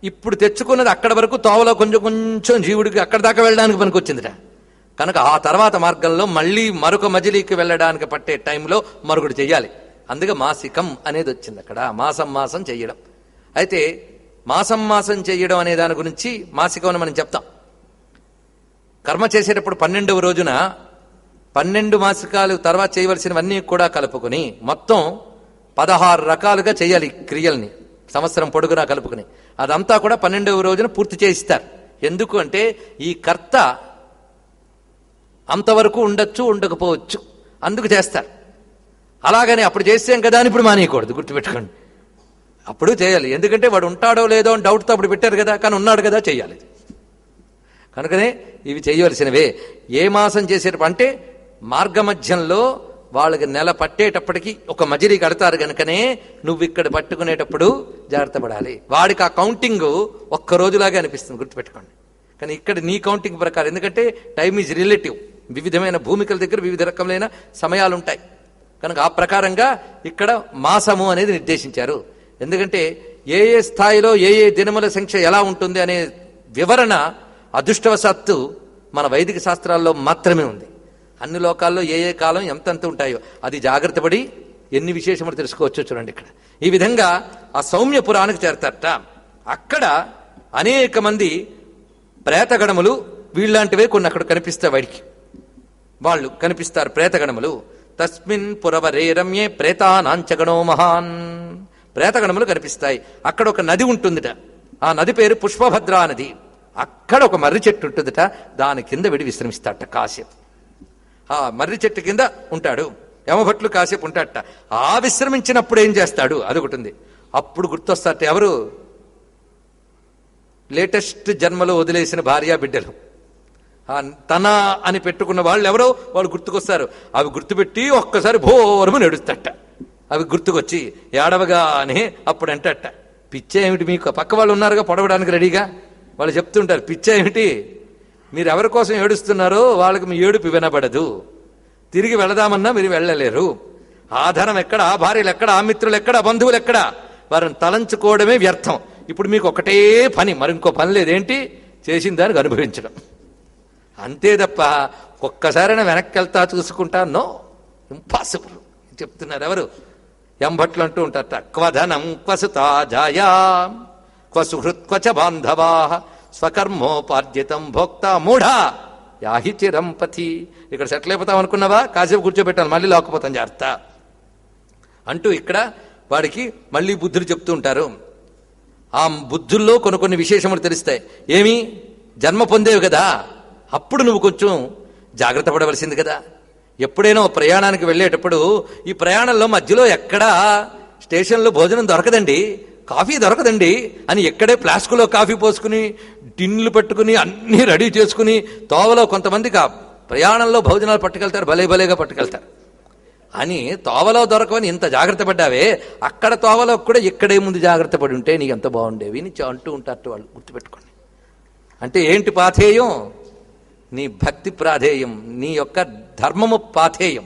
ఇప్పుడు తెచ్చుకున్నది అక్కడ వరకు తోవలో కొంచెం జీవుడికి అక్కడ దాకా వెళ్ళడానికి పనికి వచ్చిందిట. కనుక ఆ తర్వాత మార్గంలో మళ్ళీ మరొక మజిలీకి వెళ్ళడానికి పట్టే టైంలో మరొకటి చెయ్యాలి. అందుకే మాసికం అనేది వచ్చింది అక్కడ, మాసం చెయ్యడం. అయితే మాసం చెయ్యడం అనే దాని గురించి మాసికం అని మనం చెప్తాం. కర్మ చేసేటప్పుడు 12వ రోజున 12 మాసికాలు తర్వాత చేయవలసినవన్నీ కూడా కలుపుకుని మొత్తం 16 రకాలుగా చేయాలి క్రియల్ని, సంవత్సరం పొడుగునా కలుపుకుని. అదంతా కూడా 12వ రోజున పూర్తి చేయిస్తారు. ఎందుకు అంటే ఈ కర్త అంతవరకు ఉండొచ్చు, ఉండకపోవచ్చు, అందుకు చేస్తారు. అలాగని అప్పుడు చేసాం కదా అని ఇప్పుడు మానేయకూడదు, గుర్తుపెట్టుకోండి. అప్పుడు చేయాలి. ఎందుకంటే వాడు ఉంటాడో లేదో అని డౌట్తో అప్పుడు పెట్టారు కదా, కానీ ఉన్నాడు కదా, చెయ్యాలి. కనుకనే ఇవి చేయవలసినవే. ఏ మాసం చేసేటప్పుడు అంటే మార్గమధ్యంలో వాళ్ళకి నెల పట్టేటప్పటికి ఒక మజిలీ కడతారు కనుకనే నువ్వు ఇక్కడ పట్టుకునేటప్పుడు జాగ్రత్త పడాలి. వాడికి ఆ కౌంటింగ్ ఒక్క రోజులాగే అనిపిస్తుంది, గుర్తుపెట్టుకోండి. కానీ ఇక్కడ నీ కౌంటింగ్ ప్రకారం, ఎందుకంటే టైం ఈజ్ రిలేటివ్. వివిధమైన భూమికల దగ్గర వివిధ రకములైన సమయాలు ఉంటాయి కనుక ఆ ప్రకారంగా ఇక్కడ మాసము అనేది నిర్దేశించారు. ఎందుకంటే ఏ ఏ స్థాయిలో ఏ ఏ దినముల సంఖ్య ఎలా ఉంటుంది అనే వివరణ అదృష్టవశాత్తు మన వైదిక శాస్త్రాల్లో మాత్రమే ఉంది. అన్ని లోకాల్లో ఏ ఏ కాలం ఎంతెంత ఉంటాయో అది జాగ్రత్త పడి ఎన్ని విశేషములు తెలుసుకోవచ్చో చూడండి. ఇక్కడ ఈ విధంగా ఆ సౌమ్య పురానికి చేరతారట. అక్కడ అనేక మంది ప్రేతగణములు వీళ్ళలాంటివే కొన్ని అక్కడ కనిపిస్తాయి. వాడికి వాళ్ళు కనిపిస్తారు ప్రేతగణములు. తస్మిన్ పురవరే రమ్యే ప్రేతానాంచగణో మహాన్. ప్రేతగణములు కనిపిస్తాయి. అక్కడ ఒక నది ఉంటుందిట. ఆ నది పేరు పుష్పభద్రా నది. అక్కడ ఒక మర్రి చెట్టు ఉంటుందిట. దాని కింద విడి విశ్రమిస్తాడట కాసేపు. ఆ మర్రి చెట్టు కింద ఉంటాడు. యమభట్లు కాసేపు ఉంటాడట. ఆ విశ్రమించినప్పుడు ఏం చేస్తాడు అదొకటి ఉంది. అప్పుడు గుర్తొస్తారట ఎవరు? లేటెస్ట్ జన్మలో వదిలేసిన భార్య బిడ్డలు, తన అని పెట్టుకున్న వాళ్ళు ఎవరో వాళ్ళు గుర్తుకొస్తారు. అవి గుర్తుపెట్టి ఒక్కసారి భోరము నడుస్తట. అవి గుర్తుకొచ్చి ఏడవగా అని అప్పుడు అంటట, పిచ్చ ఏమిటి మీకు? పక్క వాళ్ళు ఉన్నారుగా పొడవడానికి రెడీగా, వాళ్ళు చెప్తుంటారు పిచ్చ ఏమిటి, మీరు ఎవరి కోసం ఏడుస్తున్నారో వాళ్ళకి మీ ఏడుపు వినబడదు, తిరిగి వెళదామన్నా మీరు వెళ్ళలేరు, ఆ ధనం ఎక్కడ, ఆ భార్యలు ఎక్కడ, ఆ మిత్రులు ఎక్కడ, ఆ బంధువులు ఎక్కడ, వారిని తలంచుకోవడమే వ్యర్థం. ఇప్పుడు మీకు ఒకటే పని, మరి ఇంకో పని లేదేంటి, చేసిన దానికి అనుభవించడం అంతే తప్ప ఒక్కసారైనా వెనక్కి వెళ్తా చూసుకుంటా నో, ఇంపాసిబుల్ చెప్తున్నారు ఎవరు? ఎంభట్లు అంటూ ఉంటారట. క్వధనం క్వసుతా జాయా క్వ సుహృత్ క్వచ బాంధవా స్వకర్మోపార్జితం భోక్త మూఢా యాహి చిరం పథి. ఇక్కడ సెటిల్ అయిపోతాం అనుకున్నావా, కాసేపు కూర్చోబెట్టాను, మళ్ళీ లాక్కుపోతాం జాగ్రత్త అంటూ ఇక్కడ వాడికి మళ్ళీ బుద్ధులు చెప్తూ ఉంటారు. ఆ బుద్ధుల్లో కొన్ని విశేషములు తెలుస్తాయి. ఏమి, జన్మ పొందేవి కదా, అప్పుడు నువ్వు కొంచెం జాగ్రత్త పడవలసింది కదా. ఎప్పుడైనా ప్రయాణానికి వెళ్ళేటప్పుడు ఈ ప్రయాణంలో మధ్యలో ఎక్కడా స్టేషన్లో భోజనం దొరకదండి, కాఫీ దొరకదండి అని ఎక్కడే ఫ్లాస్కులో కాఫీ పోసుకుని టిన్లు పెట్టుకుని అన్నీ రెడీ చేసుకుని తోవలో కొంతమందికి ఆ ప్రయాణంలో భోజనాలు పట్టుకెళ్తారు, భలే భలేగా పట్టుకెళ్తారు అని తోవలో దొరకవని ఇంత జాగ్రత్త పడ్డావే, అక్కడ తోవలో కూడా ఇక్కడే ముందు జాగ్రత్త పడి ఉంటే నీకు ఎంత బాగుండేవి అని అంటూ ఉంటారు వాళ్ళు. గుర్తుపెట్టుకోండి. అంటే ఏంటి పాథేయం? నీ భక్తి ప్రాధేయం, నీ యొక్క ధర్మము పాథేయం.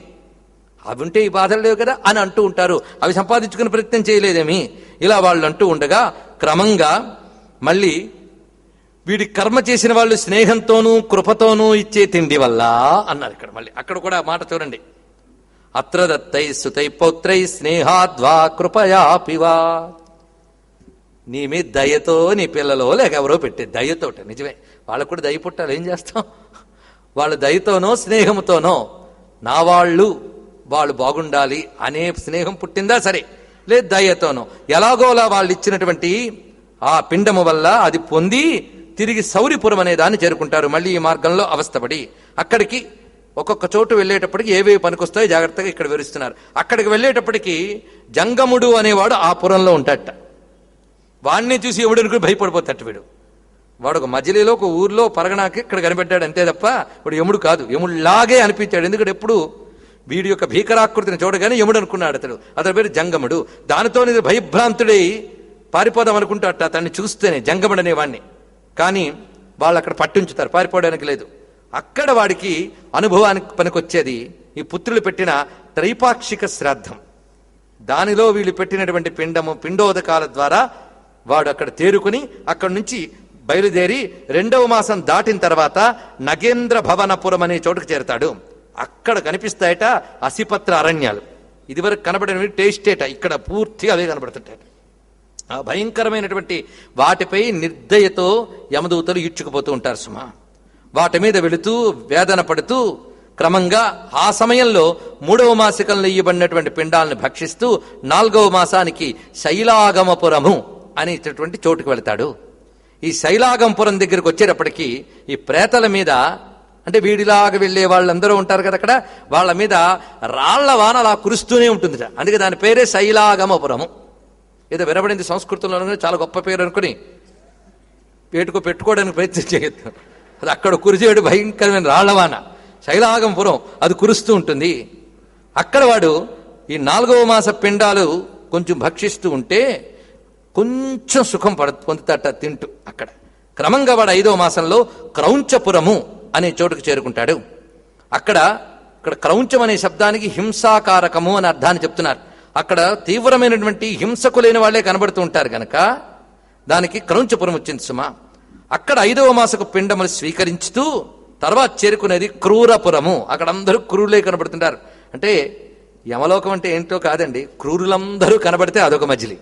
అవి ఉంటే ఈ బాధలు లేవు కదా అని అంటూ ఉంటారు. అవి సంపాదించుకునే ప్రయత్నం చేయలేదేమి. ఇలా వాళ్ళు అంటూ ఉండగా క్రమంగా మళ్ళీ వీడి కర్మ చేసిన వాళ్ళు స్నేహంతోనూ కృపతోనూ ఇచ్చే తిండి వల్ల అన్నారు. ఇక్కడ మళ్ళీ అక్కడ కూడా మాట చూడండి. అత్ర దత్తై సుతై పౌత్రై స్నేహాద్వా కృపయా పివా. నీ మీద దయతో నీ పిల్లలో లేక ఎవరో పెట్టే దయతోట. నిజమే, వాళ్ళకు కూడా దయ పుట్టాలి, ఏం చేస్తాం. వాళ్ళు దయతోనో స్నేహంతోనో నా వాళ్ళు బాగుండాలి అనే స్నేహం పుట్టిందా సరే, లేదు దయతోనో ఎలాగోలా వాళ్ళు ఇచ్చినటువంటి ఆ పిండము వల్ల అది పొంది తిరిగి సౌరిపురం అనే దాన్ని చేరుకుంటారు. మళ్ళీ ఈ మార్గంలో అవస్థపడి అక్కడికి ఒక్కొక్క చోటు వెళ్ళేటప్పటికి ఏవేవి పనికొస్తాయో జాగ్రత్తగా ఇక్కడ వివరిస్తున్నారు. అక్కడికి వెళ్ళేటప్పటికి జంగముడు అనేవాడు ఆ పురంలో ఉంటాడట. వాడిని చూసి ఎవడనుకుని భయపడిపోతాడు వీడు. వాడు ఒక మజిలీలో ఒక ఊర్లో పరగనాకి ఇక్కడ కనిపెట్టాడు అంతే తప్ప వాడు యముడు కాదు. యముడిలాగే అనిపించాడు. ఎందుకంటే ఎప్పుడు వీడి యొక్క భీకరాకృతిని చూడగానే యముడు అనుకున్నాడు అతని పేరు జంగముడు. దానితో భయభ్రాంతుడై పారిపోదాం అనుకుంటాడట అతన్ని చూస్తేనే, జంగముడు అనేవాడిని. కానీ వాళ్ళు అక్కడ పట్టించుతారు, పారిపోవడానికి లేదు. అక్కడ వాడికి అనుభవానికి పనికొచ్చేది ఈ పుత్రులు పెట్టిన త్రైపాక్షిక శ్రాద్ధం. దానిలో వీళ్ళు పెట్టినటువంటి పిండోదకాల ద్వారా వాడు అక్కడ తేరుకుని అక్కడి నుంచి బయలుదేరి 2వ మాసం దాటిన తర్వాత నగేంద్ర భవనపురం అనే చోటుకు చేరతాడు. అక్కడ కనిపిస్తాయట అసిపత్ర అరణ్యాలు. ఇదివరకు కనబడినవి టేస్టేట, ఇక్కడ పూర్తిగా అవే కనబడుతుంటాయి. ఆ భయంకరమైనటువంటి వాటిపై నిర్దయతో యమదూతలు ఈడ్చుకుపోతూ ఉంటారు సుమా. వాటి మీద వెళుతూ వేదన పడుతూ క్రమంగా ఆ సమయంలో 3వ మాసికంలో ఇయ్యబడినటువంటి పిండాలను భక్షిస్తూ 4వ మాసానికి శైలాగమపురము అనేటటువంటి చోటుకు వెళతాడు. ఈ శైలాగంపురం దగ్గరికి వచ్చేటప్పటికి ఈ ప్రేతల మీద, అంటే వీడిలాగా వెళ్లే వాళ్ళందరూ ఉంటారు కదా అక్కడ, వాళ్ళ మీద రాళ్ల వాన అలా కురుస్తూనే ఉంటుంది. అందుకే దాని పేరే శైలాగమపురము. ఏదో వినబడింది సంస్కృతంలో, చాలా గొప్ప పేరు అనుకుని పేటుకు పెట్టుకోవడానికి ప్రయత్నం చేయొద్దు. అది అక్కడ కురిసేడు భయంకరమైన రాళ్లవాన శైలాగంపురం, అది కురుస్తూ ఉంటుంది. అక్కడ వాడు ఈ 4వ మాస పిండాలు కొంచెం భక్షిస్తూ ఉంటే కొంచెం సుఖం పొందుతాట తింటూ. అక్కడ క్రమంగా వాడు 5వ మాసంలో క్రౌంచపురము అనే చోటుకు చేరుకుంటాడు. ఇక్కడ క్రౌంచం అనే శబ్దానికి హింసాకారకము అని అర్థాన్ని చెప్తున్నారు. అక్కడ తీవ్రమైనటువంటి హింసకు లేని వాళ్లే కనబడుతూ ఉంటారు కనుక దానికి క్రౌంచపురం వచ్చింది సుమా. అక్కడ 5వ మాసకు పిండములు స్వీకరించుతూ తర్వాత చేరుకునేది క్రూరపురము. అక్కడ అందరూ క్రూరులే కనబడుతుంటారు. అంటే యమలోకం అంటే ఏంటో కాదండి, క్రూరులందరూ కనబడితే అదొక మజిలి,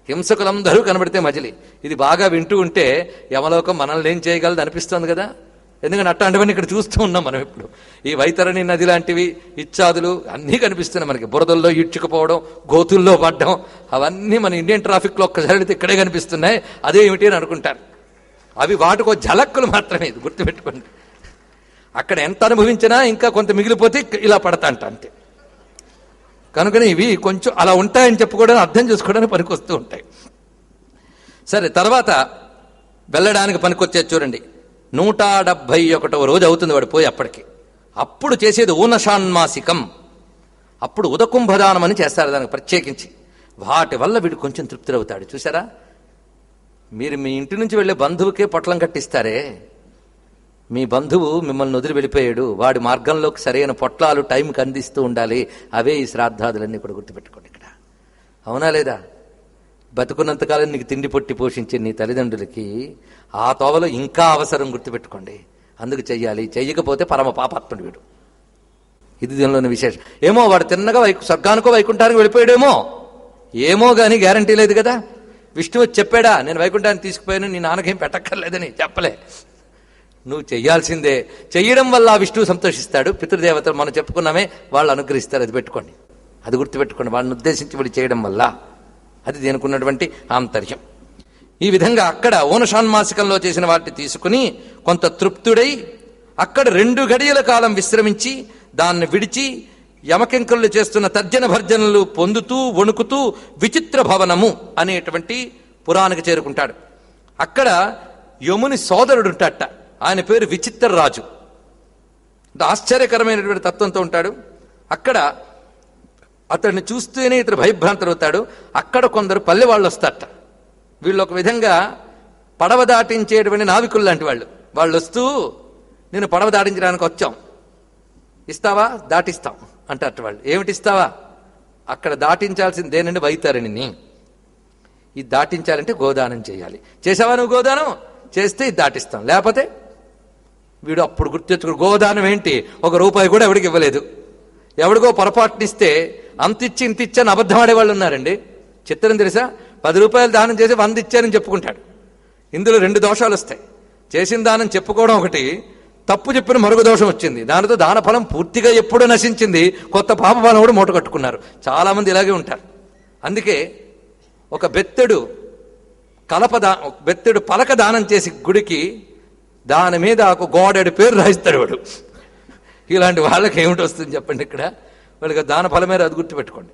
హింసకులందరూ కనబడితే మజిలి. ఇది బాగా వింటూ ఉంటే యమలోకం మనల్ని ఏం చేయగలదు అనిపిస్తుంది కదా. ఎందుకంటే అట్లాంటివన్నీ ఇక్కడ చూస్తూ ఉన్నాం మనం. ఇప్పుడు ఈ వైతరణి నది లాంటివి, ఇచ్చాదులు అన్నీ కనిపిస్తున్నాయి మనకి. బురదల్లో ఈడ్చుకుపోవడం, గోతుల్లో పడ్డం, అవన్నీ మన ఇండియన్ ట్రాఫిక్లో ఒక్కసారి వెళితే ఇక్కడే కనిపిస్తున్నాయి. అదే ఏమిటి అని అనుకుంటారు. అవి వాటికో ఝలక్కులు మాత్రమే, ఇది గుర్తుపెట్టుకోండి. అక్కడ ఎంత అనుభవించినా ఇంకా కొంత మిగిలిపోతే ఇలా పడతాంట అంతే. కనుకనే ఇవి కొంచెం అలా ఉంటాయని చెప్పుకోవడానికి, అర్థం చేసుకోవడానికి పనికొస్తూ ఉంటాయి. సరే, తర్వాత వెళ్ళడానికి పనికొచ్చేది చూడండి. 171వ రోజు అవుతుంది వాడు పోయి అప్పటికి. అప్పుడు చేసేది ఊనషాన్మాసికం. అప్పుడు ఉదకుంభదానం అని చేస్తారు దానికి ప్రత్యేకించి. వాటి వల్ల వీడు కొంచెం తృప్తి అవుతాడు. చూసారా, మీరు మీ ఇంటి నుంచి వెళ్ళే బంధువుకే పొట్లం కట్టిస్తారే, మీ బంధువు మిమ్మల్ని వదిలి వెళ్ళిపోయాడు, వాడి మార్గంలోకి సరైన పొట్లాలు టైంకి అందిస్తూ ఉండాలి. అవే ఈ శ్రాద్ధాదులన్నీ కూడా గుర్తుపెట్టుకోండి ఇక్కడ. అవునా లేదా? బతుకున్నంతకాలం నీకు తిండి పొట్టి పోషించే నీ తల్లిదండ్రులకి ఆ తోవలో ఇంకా అవసరం, గుర్తుపెట్టుకోండి. అందుకు చెయ్యాలి. చెయ్యకపోతే పరమ పాపాత్ముడు వీడు. ఇది దీనిలోని విశేషం. ఏమో వాడు తిన్నగా స్వర్గానికో వైకుంఠానికి వెళ్ళిపోయాడేమో, ఏమో కానీ గ్యారంటీ లేదు కదా. విష్ణువు చెప్పాడా, నేను వైకుంఠానికి తీసుకుపోయాను, నీ నాన్నకేం పెట్టక్కర్లేదని? చెప్పలే. నువ్వు చెయ్యాల్సిందే. చెయ్యడం వల్ల విష్ణువు సంతోషిస్తాడు. పితృదేవతలు మనం చెప్పుకున్నామే, వాళ్ళు అనుగ్రహిస్తారు. అది పెట్టుకోండి, అది గుర్తుపెట్టుకోండి. వాళ్ళని ఉద్దేశించి వీళ్ళు చేయడం వల్ల, అది దీనికి ఉన్నటువంటి ఆంతర్యం. ఈ విధంగా అక్కడ ఓనషాన్మాసికంలో చేసిన వాటిని తీసుకుని కొంత తృప్తుడై అక్కడ 2 గడియల కాలం విశ్రమించి దాన్ని విడిచి యమకింకరులు చేస్తున్న తర్జన భర్జనలు పొందుతూ వణుకుతూ విచిత్ర భవనము అనేటువంటి పురానికి చేరుకుంటాడు. అక్కడ యముని సోదరుడు ఉంటాట. ఆయన పేరు విచిత్ర రాజు. ఆశ్చర్యకరమైనటువంటి తత్వంతో ఉంటాడు. అక్కడ అతన్ని చూస్తేనే ఇతడు భయభ్రాంతులవుతాడు. అక్కడ కొందరు పల్లె వాళ్ళు వస్తారట. వీళ్ళు ఒక విధంగా పడవ దాటించేటువంటి నావికులు లాంటి వాళ్ళు. వాళ్ళు వస్తూ, నేను పడవ దాటించడానికి వచ్చాం, ఇస్తావా? దాటిస్తాం అంటారట వాళ్ళు. ఏమిటిస్తావా? అక్కడ దాటించాల్సిందేనండి వైతరణిని. ఇది దాటించాలంటే గోదానం చేయాలి. చేసావా నువ్వు గోదానం? చేస్తే ఇది దాటిస్తాం, లేకపోతే వీడు అప్పుడు గుర్తెచ్చుకుని, గోదానం ఏంటి, ₹1 కూడా ఎవడికి ఇవ్వలేదు. ఎవడికో పొరపాటునిస్తే అంతిచ్చి ఇంతిచ్చి అని అబద్ధం ఆడేవాళ్ళు ఉన్నారండి. చిత్రం తెలుసా? ₹10 దానం చేసి 100 ఇచ్చారని చెప్పుకుంటాడు. ఇందులో 2 దోషాలు వస్తాయి. చేసిన దానం చెప్పుకోవడం ఒకటి, తప్పు చెప్పిన మరొక దోషం వచ్చింది. దానితో దాన ఫలం పూర్తిగా ఎప్పుడూ నశించింది. కొత్త పాప ఫలం కూడా మూట కట్టుకున్నారు. చాలా మంది ఇలాగే ఉంటారు. అందుకే ఒక బెత్తెడు పలక దానం చేసి గుడికి, దాని మీద ఒక గోడెడు పేరు రాయిస్తాడు వాడు. ఇలాంటి వాళ్ళకి ఏమిటి వస్తుంది చెప్పండి? ఇక్కడ వాళ్ళకి దాన ఫలమే అది గుర్తుపెట్టుకోండి.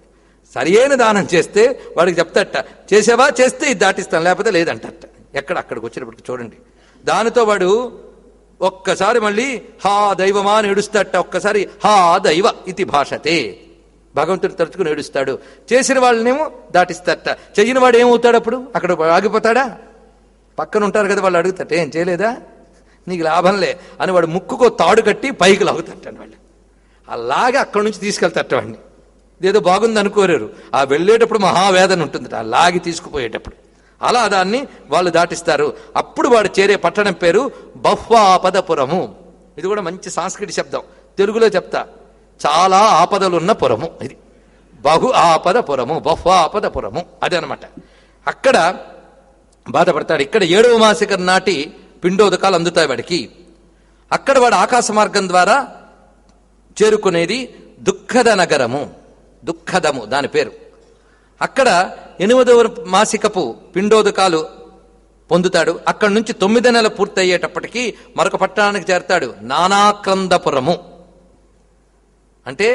సరియైన దానం చేస్తే వాడికి చెప్తాట, చేసావా? చేస్తే ఇది దాటిస్తాను, లేకపోతే లేదంటట. అక్కడికి వచ్చేటప్పటికి చూడండి, దానితో వాడు ఒక్కసారి మళ్ళీ హా దైవమా అని ఏడుస్తాట. ఒక్కసారి హా దైవ ఇది భాషతే, భగవంతుని తలుచుకుని ఏడుస్తాడు. చేసిన వాళ్ళనేమో దాటిస్తాట. చెయ్యని వాడు ఏమవుతాడు? అప్పుడు అక్కడ ఆగిపోతాడా? పక్కన ఉంటారు కదా, వాళ్ళు అడుగుతాట, ఏం చేయలేదా, నీకు లాభంలే అని వాడు ముక్కుకో తాడు కట్టి పైకి లాగుతారట వాళ్ళు. అలాగే అక్కడి నుంచి తీసుకెళ్తారట వాడిని. ఇదేదో బాగుంది అనుకోరారు. ఆ వెళ్ళేటప్పుడు మహావేదన ఉంటుందట, ఆ లాగి తీసుకుపోయేటప్పుడు. అలా దాన్ని వాళ్ళు దాటిస్తారు. అప్పుడు వాడు చేరే పట్టణం పేరు బహ్వాపదపురము. ఇది కూడా మంచి సాంస్కృతిక శబ్దం. తెలుగులో చెప్తా, చాలా ఆపదలున్న పురము. ఇది బహు ఆపదపురము, బహ్వాపదపురము అదే అనమాట. అక్కడ బాధపడతాడు. ఇక్కడ 7వ మాసికం నాటి పిండోదకాలు అందుతాయి వాడికి. అక్కడ వాడు ఆకాశ మార్గం ద్వారా చేరుకునేది దుఃఖద నగరము. దుఃఖదము దాని పేరు. అక్కడ 8వ మాసికపు పిండోదకాలు పొందుతాడు. అక్కడి నుంచి 9 నెలలు పూర్తయ్యేటప్పటికీ మరొక పట్టణానికి చేరతాడు, నానాక్రందపురము. అంటే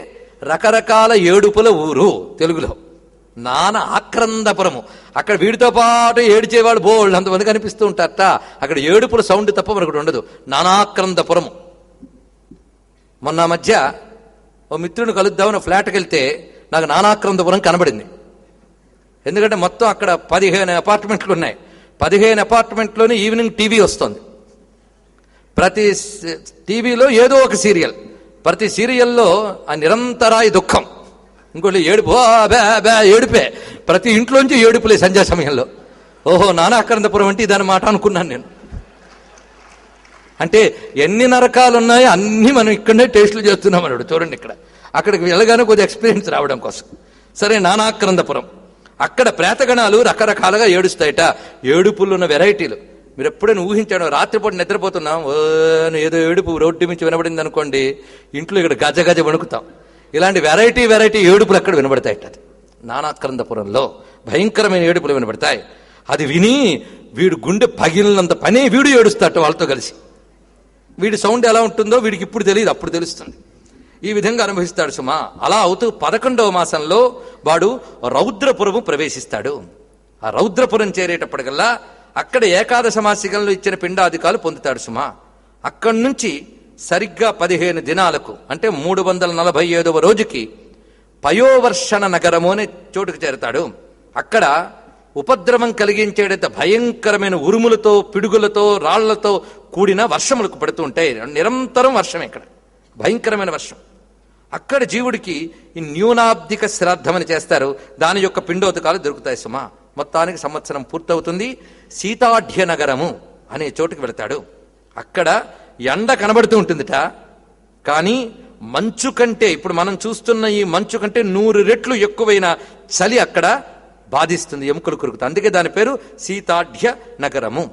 రకరకాల ఏడుపుల ఊరు తెలుగులో. నానా ఆక్రందపురము. అక్కడ వీడితో పాటు ఏడిచేవాళ్ళు బోళ్ళు అంతమంది కనిపిస్తూ ఉంటారట. అక్కడ ఏడుపుల సౌండ్ తప్ప మరొకటి ఉండదు. నానాక్రందపురము. మొన్న మధ్య ఓ మిత్రుని కలుద్దామని ఫ్లాట్కి వెళ్తే నాకు నానాక్రందపురం కనబడింది. ఎందుకంటే మొత్తం అక్కడ 15 అపార్ట్మెంట్లు ఉన్నాయి. 15 అపార్ట్మెంట్లోనే ఈవినింగ్ టీవీ వస్తుంది. ప్రతి టీవీలో ఏదో ఒక సీరియల్. ప్రతి సీరియల్లో ఆ నిరంతరాయ దుఃఖం, ఇంకోటి ఏడుపు, ఏడుపే. ప్రతి ఇంట్లోంచి ఏడుపులే సంధ్యా సమయంలో. ఓహో, నానాక్రందపురం అంటే ఇదన్నమాట మాట అనుకున్నాను నేను. అంటే ఎన్ని నరకాలు ఉన్నాయో అన్ని మనం ఇక్కడనే టేస్టులు చేస్తున్నాం అన్నాడు. చూడండి, ఇక్కడ అక్కడికి వెళ్ళగానే కొద్దిగా ఎక్స్పీరియన్స్ రావడం కోసం. సరే, నానాక్రందపురం. అక్కడ ప్రేతగణాలు రకరకాలుగా ఏడుస్తాయట. ఏడుపులున్న వెరైటీలు మీరు ఎప్పుడైనా ఊహించాడు? రాత్రిపూట నిద్రపోతున్నాం, ఏదో ఏడుపు రోడ్డు నుంచి వినబడింది అనుకోండి, ఇంట్లో ఇక్కడ గజ గజ వణుకుతాం. ఇలాంటి వెరైటీ ఏడుపులు అక్కడ వినబడతాయట. అది నానాక్రందపురంలో భయంకరమైన ఏడుపులు వినబడతాయి. అది విని వీడు గుండె పగిలినంత పని వీడు ఏడుస్తాట వాళ్ళతో కలిసి. వీడి సౌండ్ ఎలా ఉంటుందో వీడికి ఇప్పుడు తెలియదు, అప్పుడు తెలుస్తుంది. ఈ విధంగా అనుభవిస్తాడు సుమా. అలా అవుతూ 11వ మాసంలో వాడు రౌద్రపురము ప్రవేశిస్తాడు. ఆ రౌద్రపురం చేరేటప్పటికల్లా అక్కడ ఏకాదశ మాసికంలో ఇచ్చిన పిండాధికాలు పొందుతాడు సుమా. అక్కడి నుంచి సరిగ్గా 15 దినాలకు, అంటే 347వ రోజుకి పయోవర్షణ నగరము అనే చోటుకు చేరతాడు. అక్కడ ఉపద్రవం కలిగించేటంత భయంకరమైన ఉరుములతో, పిడుగులతో, రాళ్లతో కూడిన వర్షములకు పడుతూ ఉంటాయి. నిరంతరం వర్షం, ఇక్కడ భయంకరమైన వర్షం. అక్కడ జీవుడికి ఈ న్యూనాబ్దిక శ్రాద్ధమని చేస్తారు. దాని యొక్క పిండోదకాలు దొరుకుతాయి సుమా. మొత్తానికి సంవత్సరం పూర్తవుతుంది. సీతాఢ్య నగరము అనే చోటుకు వెళతాడు. అక్కడ ఎండ కనబడుతూ ఉంటుందిట, కానీ మంచు కంటే, ఇప్పుడు మనం చూస్తున్న ఈ మంచు కంటే 100 రెట్లు ఎక్కువైన చలి అక్కడ బాధిస్తుంది, ఎముకలు కొరుకుతుంది. అందుకే దాని పేరు సీతాఢ్య నగరము.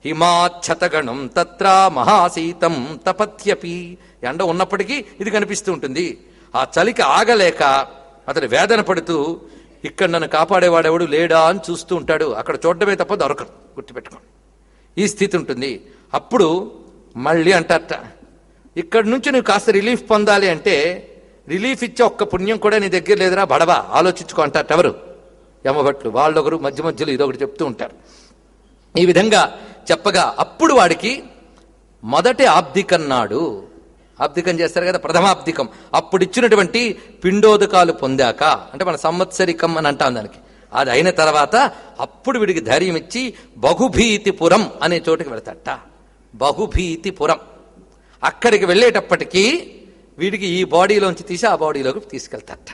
హిమాచ్ఛతగణం తత్ర మహాశీతం తపత్యపి. ఎండ ఉన్నప్పటికీ ఇది కనిపిస్తూ ఉంటుంది. ఆ చలికి ఆగలేక అతడు వేదన పడుతూ, ఇక్కడ నన్ను కాపాడేవాడెవడు లేడా అని చూస్తూ ఉంటాడు. అక్కడ చూడడమే తప్ప దొరకదు, గుర్తుపెట్టుకోండి. ఈ స్థితి ఉంటుంది. అప్పుడు మళ్ళీ అంటారట, ఇక్కడి నుంచి నువ్వు కాస్త రిలీఫ్ పొందాలి అంటే, రిలీఫ్ ఇచ్చే ఒక్క పుణ్యం కూడా నీ దగ్గర లేదురా బడవా, ఆలోచించుకో అంటారట. ఎవరు? యమభట్లు. వాళ్ళొకరు మధ్య మధ్యలో ఇదొకటి చెప్తూ ఉంటారు. ఈ విధంగా చెప్పగా అప్పుడు వాడికి మొదటి ఆబ్దికన్నాడు. ఆబ్దికం చేస్తారు కదా, ప్రథమాబ్దికం. అప్పుడు ఇచ్చినటువంటి పిండోదకాలు పొందాక, అంటే మన సంవత్సరికం అని అంటాం దానికి, అది అయిన తర్వాత అప్పుడు వీడికి ధైర్యం ఇచ్చి బహుభీతిపురం అనే చోటుకి వెళతాట. బహుభీతిపురం. అక్కడికి వెళ్ళేటప్పటికీ వీడికి ఈ బాడీలోంచి తీసి ఆ బాడీలోకి తీసుకెళ్తాట.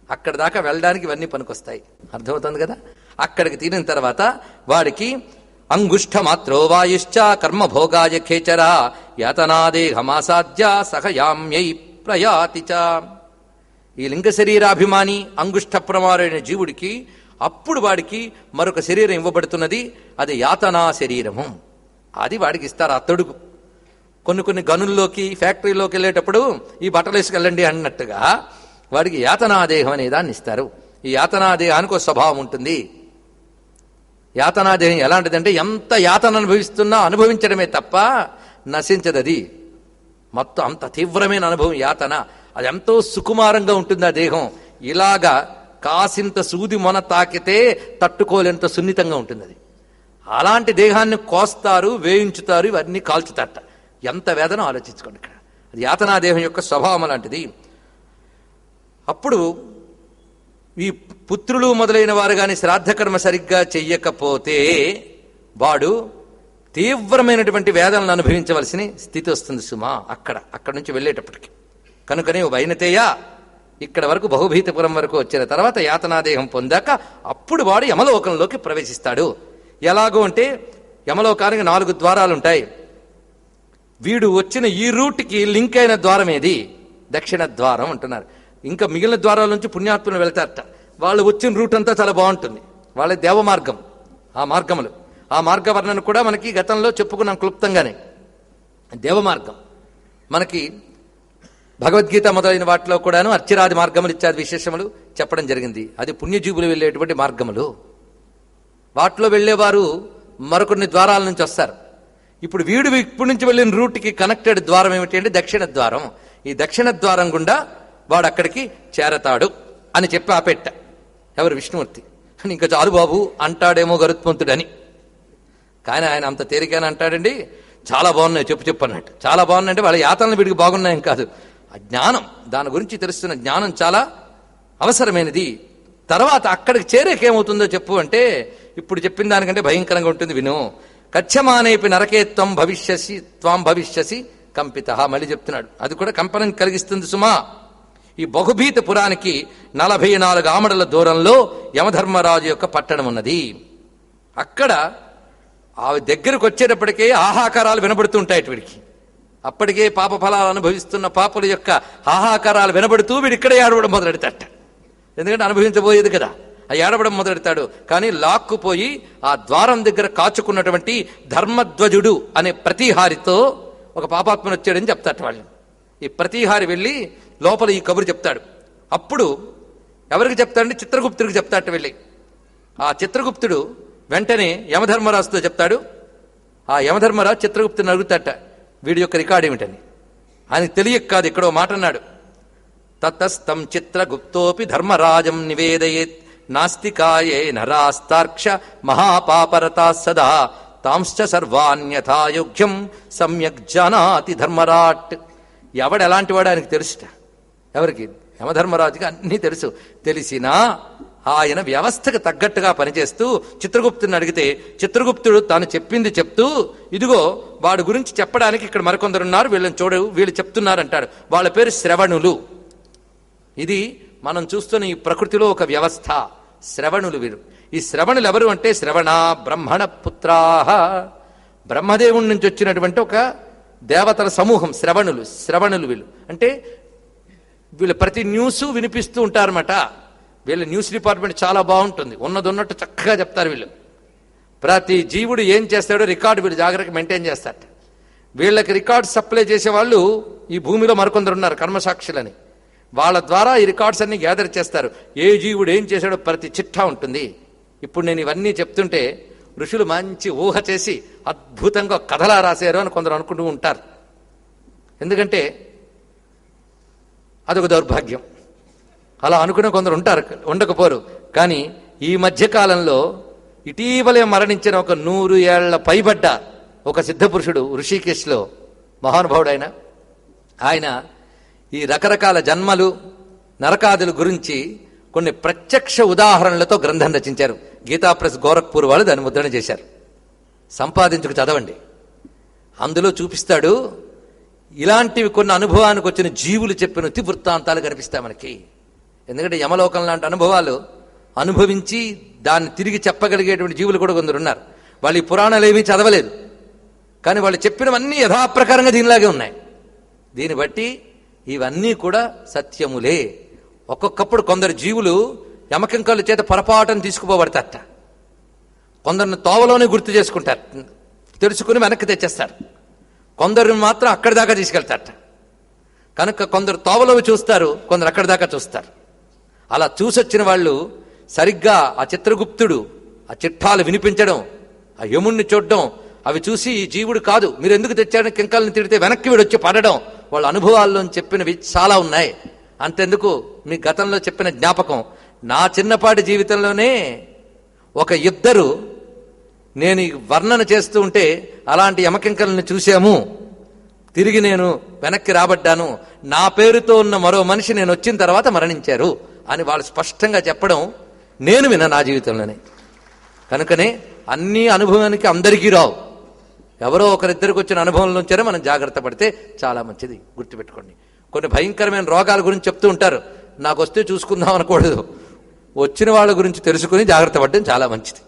అక్కడ దాకా వెళ్ళడానికి ఇవన్నీ పనికొస్తాయి. అర్థమవుతుంది కదా? అక్కడికి తీరిన తర్వాత వాడికి అంగుష్ట మాత్రో వాయుశ్చ కర్మభోగాయ ఖేచర యాతనాదేహమాసాధ్య సహయామ్యై ప్రయాతి చ. ఈ లింగ శరీరాభిమాని అంగుష్ట ప్రమారైన జీవుడికి అప్పుడు వాడికి మరొక శరీరం ఇవ్వబడుతున్నది. అది యాతనా శరీరము. అది వాడికి ఇస్తారు. అతడుగు కొన్ని గనుల్లోకి, ఫ్యాక్టరీలోకి వెళ్ళేటప్పుడు ఈ బట్టలు వేసుకెళ్ళండి అన్నట్టుగా వాడికి యాతనాదేహం అనే దాన్ని ఇస్తారు. ఈ యాతనాదేహానికి ఒక స్వభావం ఉంటుంది. యాతనాదేహం ఎలాంటిదంటే, ఎంత యాతన అనుభవిస్తున్నా అనుభవించడమే తప్ప నశించదది. మొత్తం అంత తీవ్రమైన అనుభవం యాతన. అది ఎంతో సుకుమారంగా ఉంటుంది ఆ దేహం. ఇలాగా కాసింత సూది మొన తాకితే తట్టుకోలేంత సున్నితంగా ఉంటుంది అది. అలాంటి దేహాన్ని కోస్తారు, వేయించుతారు, ఇవన్నీ కాల్చుతారట. ఎంత వేదన ఆలోచించుకోండి. ఇక్కడ అది యాతనాదేహం యొక్క స్వభావం అలాంటిది. అప్పుడు ఈ పుత్రులు మొదలైన వారు కానీ శ్రాద్ధకర్మ సరిగ్గా చెయ్యకపోతే వాడు తీవ్రమైనటువంటి వేదనలు అనుభవించవలసిన స్థితి వస్తుంది సుమా. అక్కడి నుంచి వెళ్ళేటప్పటికి. కనుకనే వైనతేయ ఇక్కడ వరకు బహుభీతపురం వరకు వచ్చిన తర్వాత యాతనాదేహం పొందాక అప్పుడు వాడు యమలోకంలోకి ప్రవేశిస్తాడు. ఎలాగో అంటే, యమలోకానికి 4 ద్వారాలు ఉంటాయి. వీడు వచ్చిన ఈ రూట్కి లింక్ అయిన ద్వారం ఏది? దక్షిణ ద్వారం అంటున్నారు. ఇంకా మిగిలిన ద్వారాల నుంచి పుణ్యాత్ములు వెళ్తారట. వాళ్ళు వచ్చిన రూట్ అంతా చాలా బాగుంటుంది. వాళ్ళ దేవ మార్గం, ఆ మార్గములు, ఆ మార్గ వర్ణన కూడా మనకి గతంలో చెప్పుకున్నాం క్లుప్తంగానే. దేవ మార్గం మనకి భగవద్గీత మొదలైన వాటిలో కూడాను అర్చిరాది మార్గములు, ఇత్యాది విశేషములు చెప్పడం జరిగింది. అది పుణ్యజీవులు వెళ్ళేటువంటి మార్గములు. వాటిలో వెళ్ళేవారు మరికొన్ని ద్వారాల నుంచి వస్తారు. ఇప్పుడు వీడు ఇప్పటి నుంచి వెళ్ళిన రూట్కి కనెక్టెడ్ ద్వారం ఏమిటి అంటే దక్షిణ ద్వారం. ఈ దక్షిణ ద్వారం గుండా వాడు అక్కడికి చేరతాడు అని చెప్పి ఆపెట్ట. ఎవరు? విష్ణుమూర్తి. ఇంకా చాలు బాబు అంటాడేమో గరుత్మంతుడని. కానీ ఆయన అంత తేలికని అంటాడండి, చాలా బాగున్నాయి చెప్పు అన్నట్టు. చాలా బాగున్నాయంటే వాళ్ళ యాతనలు వీడికి బాగున్నాయని కాదు, ఆ జ్ఞానం, దాని గురించి తెలుస్తున్న జ్ఞానం చాలా అవసరమైనది. తర్వాత అక్కడికి చేరేకేమవుతుందో చెప్పు అంటే, ఇప్పుడు చెప్పిన దానికంటే భయంకరంగా ఉంటుంది విను. కచ్చమానేపి నరకేత్వం భవిష్యసి కంపిత. మళ్ళీ చెప్తున్నాడు, అది కూడా కంపనం కలిగిస్తుంది సుమా. ఈ బహుభీత పురానికి 44 ఆమడల దూరంలో యమధర్మరాజు యొక్క పట్టణం ఉన్నది. అక్కడ ఆ దగ్గరకు వచ్చేటప్పటికే ఆహాకారాలు వినబడుతుంటాయి వీడికి. అప్పటికే పాప ఫలాలు అనుభవిస్తున్న పాపుల యొక్క ఆహాకారాలు వినబడుతూ వీడు ఇక్కడే ఏడవడం మొదలెడతాట. ఎందుకంటే అనుభవించబోయేది కదా, ఆ ఏడవడం మొదలెడతాడు. కానీ లాక్కుపోయి ఆ ద్వారం దగ్గర కాచుకున్నటువంటి ధర్మధ్వజుడు అనే ప్రతిహారితో ఒక పాపాత్మను వచ్చాడని చెప్తాట వాళ్ళు. ఈ ప్రతిహారి వెళ్ళి లోపల ఈ కబురు చెప్తాడు. అప్పుడు ఎవరికి చెప్తాడంటే చిత్రగుప్తుడికి చెప్తాట వెళ్ళి. ఆ చిత్రగుప్తుడు వెంటనే యమధర్మరాజుతో చెప్తాడు. ఆ యమధర్మరాజు చిత్రగుప్తుని అడుగుతాట, వీడి యొక్క రికార్డు ఏమిటని. ఆయనకు తెలియక కాదు, ఇక్కడో మాట అన్నాడు. తతస్తం చిత్రగుప్తోపి ధర్మరాజం నివేదయేత్ నాస్తికాయే నరాస్తార్క్ష మహాపాపరతా సదా తాంశ్చ సర్వాన్యథాయోగ్యం సమ్యక్ జానాతి ధర్మరాట్. ఎవడెలాంటి వాడు ఆయనకు తెలుసుట. ఎవరికి? యమధర్మరాజుకి అన్నీ తెలుసు. తెలిసినా ఆయన వ్యవస్థకు తగ్గట్టుగా పనిచేస్తూ చిత్రగుప్తుని అడిగితే చిత్రగుప్తుడు తాను చెప్పింది చెప్తూ, ఇదిగో వాడి గురించి చెప్పడానికి ఇక్కడ మరికొందరున్నారు, వీళ్ళని చూడు, వీళ్ళు చెప్తున్నారంటాడు. వాళ్ళ పేరు శ్రవణులు. ఇది మనం చూస్తున్న ఈ ప్రకృతిలో ఒక వ్యవస్థ. శ్రవణులు వీరు. ఈ శ్రవణులు ఎవరు అంటే శ్రవణ బ్రహ్మణ పుత్రాహ, బ్రహ్మదేవుడి నుంచి వచ్చినటువంటి ఒక దేవతల సమూహం శ్రవణులు. శ్రవణులు వీళ్ళు అంటే వీళ్ళు ప్రతి న్యూస్ వినిపిస్తూ ఉంటారన్నమాట. వీళ్ళ న్యూస్ డిపార్ట్మెంట్ చాలా బాగుంటుంది, ఉన్నది ఉన్నట్టు చక్కగా చెప్తారు వీళ్ళు. ప్రతి జీవుడు ఏం చేస్తాడో రికార్డు వీళ్ళు జాగ్రత్తగా మెయింటైన్ చేస్తారట. వీళ్ళకి రికార్డు సప్లై చేసేవాళ్ళు ఈ భూమిలో మరికొందరు ఉన్నారు, కర్మసాక్షులని. వాళ్ళ ద్వారా ఈ రికార్డ్స్ అన్ని గ్యాదర్ చేస్తారు. ఏ జీవుడు ఏం చేశాడో ప్రతి చిట్టా ఉంటుంది. ఇప్పుడు నేను ఇవన్నీ చెప్తుంటే ఋషులు మంచి ఊహ చేసి అద్భుతంగా కథలా రాశారు అని కొందరు అనుకుంటూ ఉంటారు. ఎందుకంటే అదొక దౌర్భాగ్యం. అలా అనుకునే కొందరు ఉంటారు, ఉండకపోరు. కానీ ఈ మధ్యకాలంలో ఇటీవలే మరణించిన ఒక 100 ఏళ్ల పైబడ్డ ఒక సిద్ధపురుషుడు ఋషికేశ్లో, మహానుభావుడు ఆయన ఈ రకరకాల జన్మలు నరకాదుల గురించి కొన్ని ప్రత్యక్ష ఉదాహరణలతో గ్రంథం రచించారు. గీతా ప్రెస్ గోరఖ్పూర్ వాళ్ళు దాన్ని ముద్రణ చేశారు. సంపాదించుకు చదవండి. అందులో చూపిస్తాడు ఇలాంటివి కొన్ని అనుభవానికి వచ్చిన జీవులు చెప్పిన వృత్తాంతాలు కనిపిస్తాయి మనకి. ఎందుకంటే యమలోకం లాంటి అనుభవాలు అనుభవించి దాన్ని తిరిగి చెప్పగలిగేటువంటి జీవులు కూడా కొందరు ఉన్నారు. వాళ్ళు ఈ పురాణాలు ఏమీ చదవలేదు, కానీ వాళ్ళు చెప్పినవన్నీ యథాప్రకారంగా దీనిలాగే ఉన్నాయి. దీన్ని బట్టి ఇవన్నీ కూడా సత్యములే. ఒక్కొక్కప్పుడు కొందరు జీవులు యమకింకల చేత పొరపాటును తీసుకుపోబడతారట. కొందరిని తోవలోనే గుర్తు చేసుకుంటారు, తెలుసుకుని వెనక్కి తెచ్చేస్తారు. కొందరిని మాత్రం అక్కడి దాకా తీసుకెళ్తారట. కనుక కొందరు తోవలో చూస్తారు, కొందరు అక్కడి దాకా చూస్తారు. అలా చూసొచ్చిన వాళ్ళు సరిగ్గా ఆ చిత్రగుప్తుడు ఆ చిట్టాలు వినిపించడం, ఆ యముణ్ణి చూడడం, అవి చూసి ఈ జీవుడు కాదు, మీరు ఎందుకు తెచ్చారని కింకాలను తిడితే వెనక్కి వీడు వచ్చి పడడం, వాళ్ళ అనుభవాల్లో చెప్పినవి చాలా ఉన్నాయి. అంతెందుకు, మీ గతంలో చెప్పిన జ్ఞాపకం, నా చిన్నపాటి జీవితంలోనే ఒక ఇద్దరు నేను ఈ వర్ణన చేస్తూ ఉంటే అలాంటి యమకింకలను చూశాము, తిరిగి నేను వెనక్కి రాబడ్డాను, నా పేరుతో ఉన్న మరో మనిషి నేను వచ్చిన తర్వాత మరణించారు అని వాళ్ళు స్పష్టంగా చెప్పడం నేను విన్నా నా జీవితంలోనే. కనుకనే అన్ని అనుభవానికి అందరికీ రావు, ఎవరో ఒకరిద్దరికి వచ్చిన అనుభవంలోంచే మనం జాగ్రత్త పడితే చాలా మంచిది. గుర్తుపెట్టుకోండి. కొన్ని భయంకరమైన రోగాల గురించి చెప్తూ ఉంటారు, నాకు వస్తే చూసుకుందాం అనకూడదు, వచ్చిన వాళ్ళ గురించి తెలుసుకుని జాగ్రత్త పడడం చాలా మంచిది.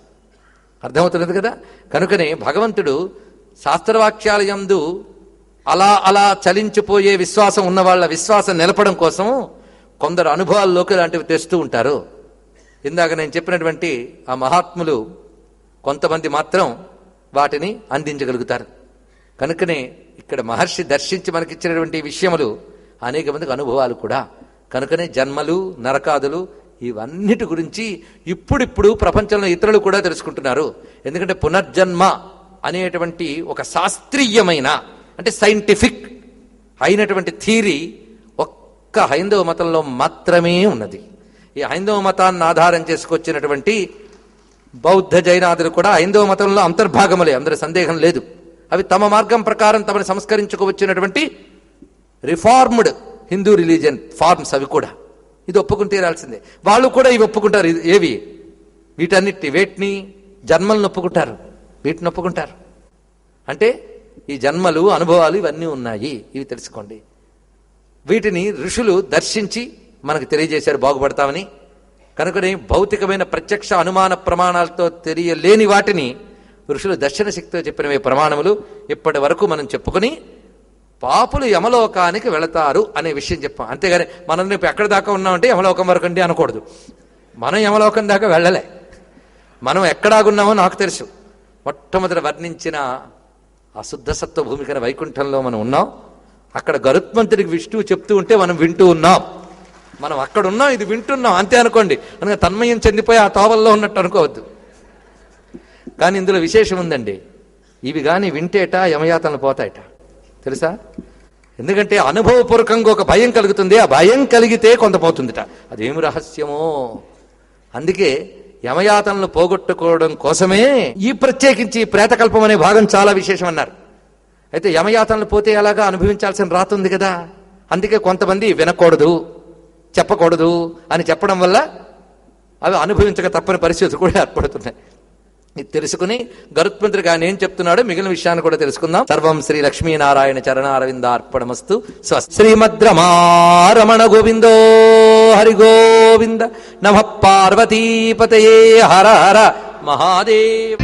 అర్థమవుతున్నది కదా. కనుకనే భగవంతుడు శాస్త్రవాక్యాల యందు అలా అలా చలించిపోయే విశ్వాసం ఉన్న వాళ్ళ విశ్వాసం నిలపడం కోసం కొందరు అనుభవాల్లోకి ఇలాంటివి తెస్తూ ఉంటారు. ఇందాక నేను చెప్పినటువంటి ఆ మహాత్ములు కొంతమంది మాత్రం వాటిని అందించగలుగుతారు. కనుకనే ఇక్కడ మహర్షి దర్శించి మనకిచ్చినటువంటి విషయములు అనేక మందికి అనుభవాలు కూడా. కనుకనే జన్మలు నరకాదులు ఇవన్నిటి గురించి ఇప్పుడిప్పుడు ప్రపంచంలో ఇతరులు కూడా తెలుసుకుంటున్నారు. ఎందుకంటే పునర్జన్మ అనేటువంటి ఒక శాస్త్రీయమైన అంటే సైంటిఫిక్ అయినటువంటి థీరీ ఒక్క హైందవ మతంలో మాత్రమే ఉన్నది. ఈ హైందవ మతాన్ని ఆధారం చేసుకొచ్చినటువంటి బౌద్ధ జైనాదులు కూడా హైందవ మతంలో అంతర్భాగములే, అందరి సందేహం లేదు. అవి తమ మార్గం ప్రకారం తమని సంస్కరించుకువచ్చినటువంటి రిఫార్మ్డ్ హిందూ రిలీజియన్ ఫార్మ్స్. అవి కూడా ఇది ఒప్పుకుని తీరాల్సిందే. వాళ్ళు కూడా ఇవి ఒప్పుకుంటారు. ఏవి? వీటన్నిటి వేటిని? జన్మలను ఒప్పుకుంటారు, వీటిని ఒప్పుకుంటారు. అంటే ఈ జన్మలు అనుభవాలు ఇవన్నీ ఉన్నాయి, ఇవి తెలుసుకోండి. వీటిని ఋషులు దర్శించి మనకు తెలియజేశారు బాగుపడతామని. కనుకనే భౌతికమైన ప్రత్యక్ష అనుమాన ప్రమాణాలతో తెలియలేని వాటిని ఋషులు దర్శన శక్తితో చెప్పినవే ప్రమాణములు. ఇప్పటి వరకు మనం చెప్పుకుని పాపులు యమలోకానికి వెళతారు అనే విషయం చెప్పాం. అంతేగాని మనం రేపు ఎక్కడి దాకా ఉన్నామంటే యమలోకం వరకు అండి అనకూడదు. మనం యమలోకం దాకా వెళ్ళలే. మనం ఎక్కడాగున్నామో నాకు తెలుసు. మొట్టమొదట వర్ణించిన ఆ శుద్ధసత్వ భూమికైన వైకుంఠంలో మనం ఉన్నాం. అక్కడ గరుత్మంతుడికి విష్ణువు చెప్తూ ఉంటే మనం వింటూ ఉన్నాం. మనం అక్కడ ఉన్నాం, ఇది వింటున్నాం అంతే అనుకోండి. అనగా తన్మయం చెందిపోయి ఆ తోవల్లో ఉన్నట్టు అనుకోవద్దు. కానీ ఇందులో విశేషం ఉందండి. ఇవి కానీ వింటేట యమయాతనలు పోతాయట, తెలుసా? ఎందుకంటే అనుభవపూర్వకంగా ఒక భయం కలుగుతుంది. ఆ భయం కలిగితే కొంత పోతుందిట. అదేమి రహస్యమో. అందుకే యమయాతనలు పోగొట్టుకోవడం కోసమే ఈ ప్రత్యేకించి ప్రేతకల్పం అనే భాగం చాలా విశేషం అన్నారు. అయితే యమయాతనలు పోతే ఎలాగా అనుభవించాల్సిన రాత ఉంది కదా. అందుకే కొంతమంది వినకూడదు, చెప్పకూడదు అని చెప్పడం వల్ల అవి అనుభవించక తప్పని పరిస్థితులు కూడా ఏర్పడుతున్నాయి. ఇది తెలుసుకుని గరుత్మంతుడిగా ఆయన ఏం చెప్తున్నాడో మిగిలిన విషయాన్ని కూడా తెలుసుకుందాం. సర్వం శ్రీ లక్ష్మీనారాయణ చరణారవిందార్పణమస్తు. శ్రీమద్రమారమణ గోవిందో హరి గోవింద. నమః పార్వతీపతయే హర హర మహాదేవ.